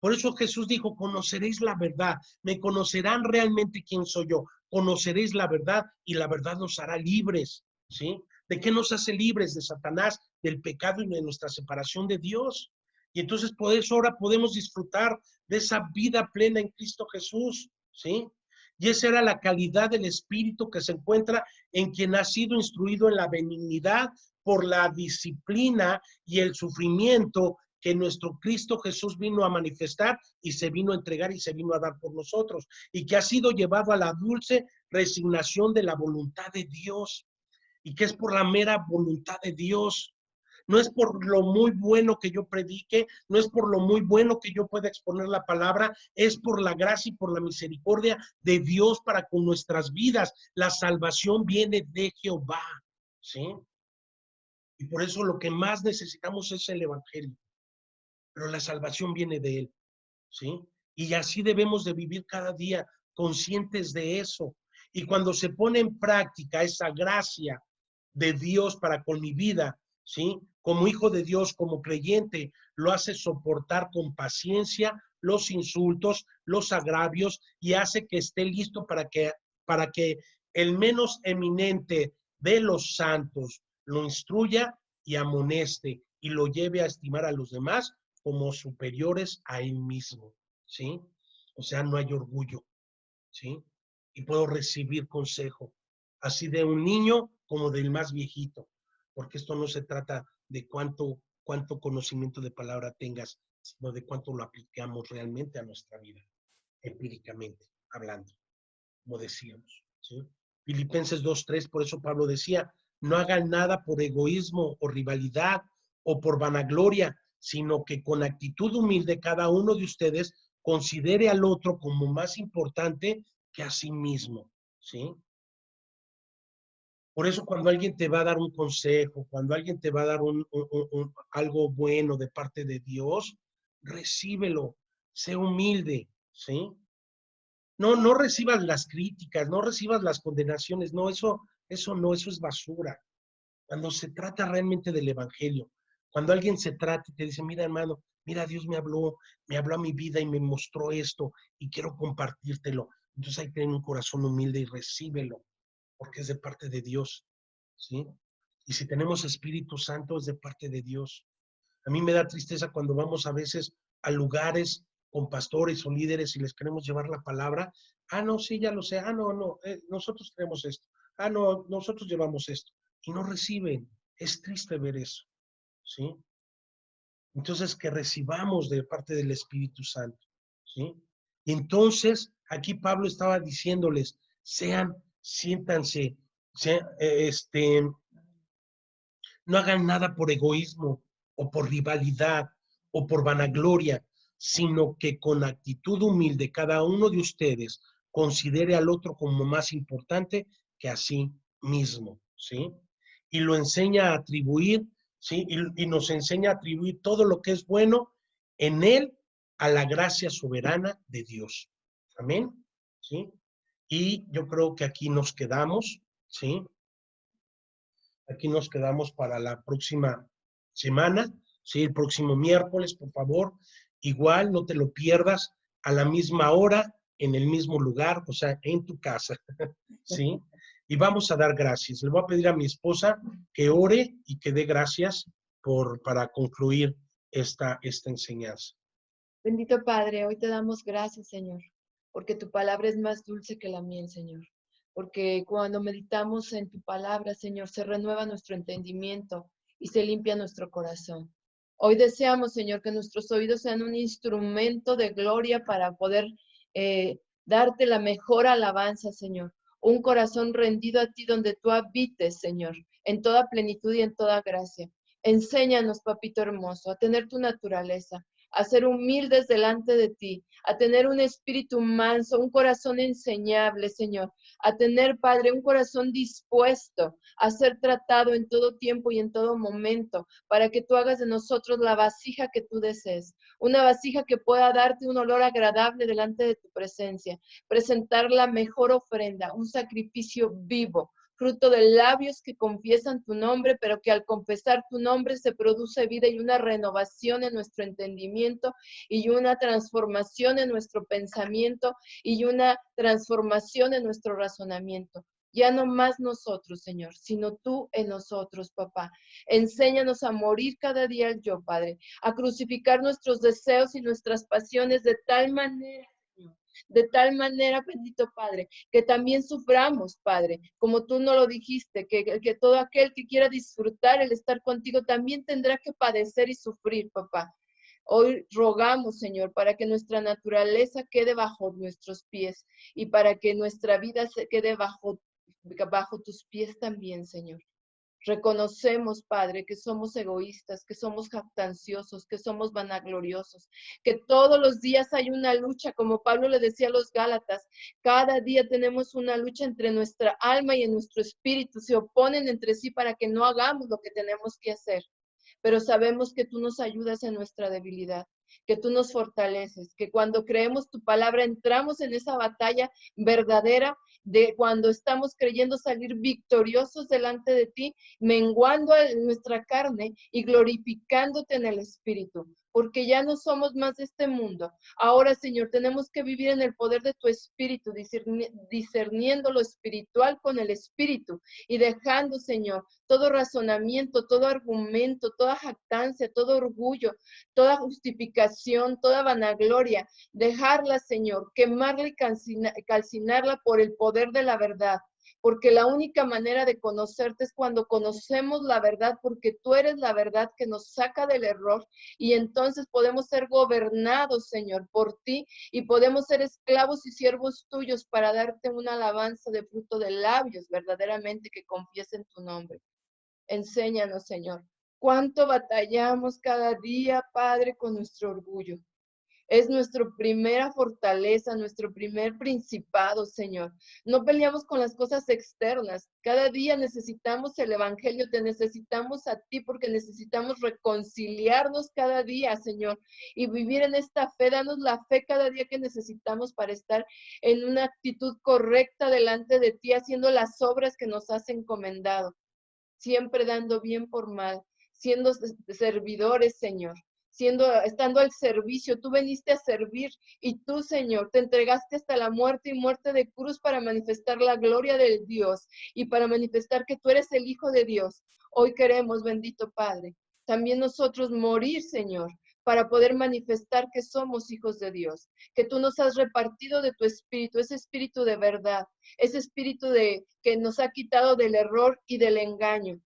Por eso Jesús dijo, conoceréis la verdad, me conocerán realmente quién soy yo, conoceréis la verdad y la verdad nos hará libres, ¿sí? ¿De qué nos hace libres? De Satanás, del pecado y de nuestra separación de Dios. Y entonces por eso ahora podemos disfrutar de esa vida plena en Cristo Jesús, ¿sí? Y esa era la calidad del Espíritu que se encuentra en quien ha sido instruido en la benignidad por la disciplina y el sufrimiento que nuestro Cristo Jesús vino a manifestar y se vino a entregar y se vino a dar por nosotros, y que ha sido llevado a la dulce resignación de la voluntad de Dios, y que es por la mera voluntad de Dios. No es por lo muy bueno que yo predique, no es por lo muy bueno que yo pueda exponer la palabra, es por la gracia y por la misericordia de Dios para con nuestras vidas. La salvación viene de Jehová, ¿sí? Y por eso lo que más necesitamos es el Evangelio, pero la salvación viene de Él, ¿sí? Y así debemos de vivir cada día conscientes de eso. Y cuando se pone en práctica esa gracia de Dios para con mi vida, ¿sí? Como hijo de Dios, como creyente, lo hace soportar con paciencia los insultos, los agravios y hace que esté listo para que el menos eminente de los santos lo instruya y amoneste y lo lleve a estimar a los demás como superiores a él mismo, ¿sí? O sea, no hay orgullo, ¿sí? Y puedo recibir consejo, así de un niño como del más viejito, porque esto no se trata de cuánto conocimiento de palabra tengas, sino de cuánto lo aplicamos realmente a nuestra vida, empíricamente hablando, como decíamos, ¿sí? Filipenses 2:3, por eso Pablo decía, no hagan nada por egoísmo o rivalidad o por vanagloria, sino que con actitud humilde cada uno de ustedes considere al otro como más importante que a sí mismo, ¿sí? Por eso cuando alguien te va a dar un consejo, cuando alguien te va a dar algo bueno de parte de Dios, recíbelo, sé humilde, ¿sí? No recibas las críticas, no recibas las condenaciones, no, eso es basura. Cuando se trata realmente del Evangelio, cuando alguien se trata y te dice, mira hermano, mira Dios me habló a mi vida y me mostró esto y quiero compartírtelo. Entonces hay que tener un corazón humilde y recíbelo, porque es de parte de Dios, ¿sí? Y si tenemos Espíritu Santo es de parte de Dios. A mí me da tristeza cuando vamos a veces a lugares con pastores o líderes y les queremos llevar la palabra. Ah, no, sí, ya lo sé. Ah, no, no, nosotros tenemos esto. Ah, no, nosotros llevamos esto. Y no reciben. Es triste ver eso, ¿sí? Entonces, que recibamos de parte del Espíritu Santo, ¿sí? Y entonces, aquí Pablo estaba diciéndoles, siéntanse, no hagan nada por egoísmo o por rivalidad o por vanagloria, sino que con actitud humilde cada uno de ustedes considere al otro como más importante que a sí mismo, ¿sí? Y lo enseña a atribuir, ¿sí? Y nos enseña a atribuir todo lo que es bueno en él a la gracia soberana de Dios. Amén, ¿sí? Y yo creo que aquí nos quedamos, ¿sí? Aquí nos quedamos para la próxima semana, ¿sí? El próximo miércoles, por favor. Igual, no te lo pierdas a la misma hora, en el mismo lugar, o sea, en tu casa, ¿sí? Y vamos a dar gracias. Le voy a pedir a mi esposa que ore y que dé gracias para concluir esta enseñanza. Bendito Padre, hoy te damos gracias, Señor, porque tu palabra es más dulce que la miel, Señor. Porque cuando meditamos en tu palabra, Señor, se renueva nuestro entendimiento y se limpia nuestro corazón. Hoy deseamos, Señor, que nuestros oídos sean un instrumento de gloria para poder darte la mejor alabanza, Señor. Un corazón rendido a ti donde tú habites, Señor, en toda plenitud y en toda gracia. Enséñanos, papito hermoso, a tener tu naturaleza, a ser humildes delante de ti, a tener un espíritu manso, un corazón enseñable, Señor, a tener, Padre, un corazón dispuesto a ser tratado en todo tiempo y en todo momento, para que tú hagas de nosotros la vasija que tú desees, una vasija que pueda darte un olor agradable delante de tu presencia, presentar la mejor ofrenda, un sacrificio vivo, fruto de labios que confiesan tu nombre, pero que al confesar tu nombre se produce vida y una renovación en nuestro entendimiento y una transformación en nuestro pensamiento y una transformación en nuestro razonamiento. Ya no más nosotros, Señor, sino tú en nosotros, papá. Enséñanos a morir cada día al yo, Padre, a crucificar nuestros deseos y nuestras pasiones de tal manera, Señor, de tal manera, bendito Padre, que también suframos, Padre, como tú no lo dijiste, que todo aquel que quiera disfrutar el estar contigo también tendrá que padecer y sufrir, papá. Hoy rogamos, Señor, para que nuestra naturaleza quede bajo nuestros pies y para que nuestra vida se quede bajo tus pies también, Señor. Reconocemos, Padre, que somos egoístas, que somos jactanciosos, que somos vanagloriosos, que todos los días hay una lucha, como Pablo le decía a los Gálatas, cada día tenemos una lucha entre nuestra alma y en nuestro espíritu, se oponen entre sí para que no hagamos lo que tenemos que hacer. Pero sabemos que tú nos ayudas en nuestra debilidad, que tú nos fortaleces, que cuando creemos tu palabra entramos en esa batalla verdadera de cuando estamos creyendo salir victoriosos delante de ti, menguando nuestra carne y glorificándote en el Espíritu, porque ya no somos más de este mundo. Ahora, Señor, tenemos que vivir en el poder de tu Espíritu, discerniendo lo espiritual con el Espíritu y dejando, Señor, todo razonamiento, todo argumento, toda jactancia, todo orgullo, toda justificación, toda vanagloria, dejarla, Señor, quemarla y calcinarla por el poder de la verdad, porque la única manera de conocerte es cuando conocemos la verdad, porque tú eres la verdad que nos saca del error y entonces podemos ser gobernados, Señor, por ti y podemos ser esclavos y siervos tuyos para darte una alabanza de fruto de labios verdaderamente que confiesen tu nombre. Enséñanos, Señor, cuánto batallamos cada día, Padre, con nuestro orgullo. Es nuestra primera fortaleza, nuestro primer principado, Señor. No peleamos con las cosas externas. Cada día necesitamos el Evangelio, te necesitamos a ti porque necesitamos reconciliarnos cada día, Señor, y vivir en esta fe. Danos la fe cada día que necesitamos para estar en una actitud correcta delante de ti, haciendo las obras que nos has encomendado. Siempre dando bien por mal, siendo servidores, Señor, estando al servicio. Tú viniste a servir y tú, Señor, te entregaste hasta la muerte y muerte de cruz para manifestar la gloria del Dios y para manifestar que tú eres el Hijo de Dios. Hoy queremos, bendito Padre, también nosotros morir, Señor, para poder manifestar que somos hijos de Dios, que tú nos has repartido de tu espíritu, ese espíritu de verdad, ese espíritu que nos ha quitado del error y del engaño.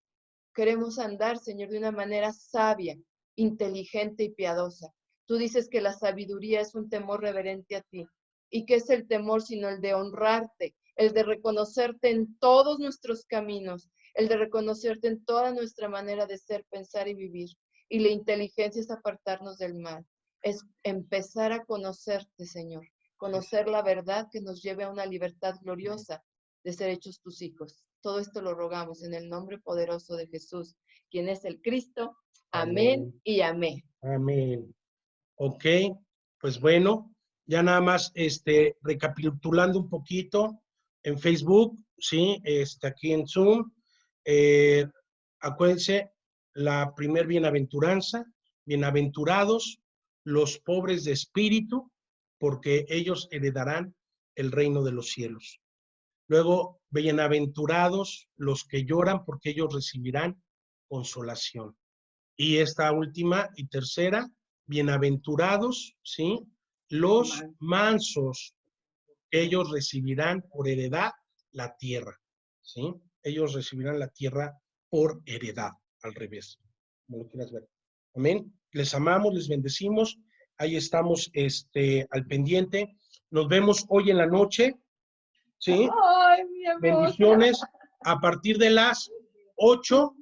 Queremos andar, Señor, de una manera sabia, inteligente y piadosa. Tú dices que la sabiduría es un temor reverente a ti. ¿Y qué es el temor sino el de honrarte, el de reconocerte en todos nuestros caminos, el de reconocerte en toda nuestra manera de ser, pensar y vivir? Y la inteligencia es apartarnos del mal, es empezar a conocerte, Señor, conocer la verdad que nos lleve a una libertad gloriosa de ser hechos tus hijos. Todo esto lo rogamos en el nombre poderoso de Jesús, quien es el Cristo. Amén Amén. y amén. Amén. Ok, pues bueno, ya nada más recapitulando un poquito en Facebook, sí, aquí en Zoom, acuérdense, la primer bienaventuranza, bienaventurados los pobres de espíritu, porque ellos heredarán el reino de los cielos. Luego, bienaventurados los que lloran, porque ellos recibirán consolación. Y esta última y tercera, bienaventurados, ¿sí? Los mansos, ellos recibirán por heredad la tierra, ¿sí? Ellos recibirán la tierra por heredad, al revés, como lo quieras ver. Amén. Les amamos, les bendecimos. Ahí estamos al pendiente. Nos vemos hoy en la noche, ¿sí? Ay, mi amor. Bendiciones a partir de las 8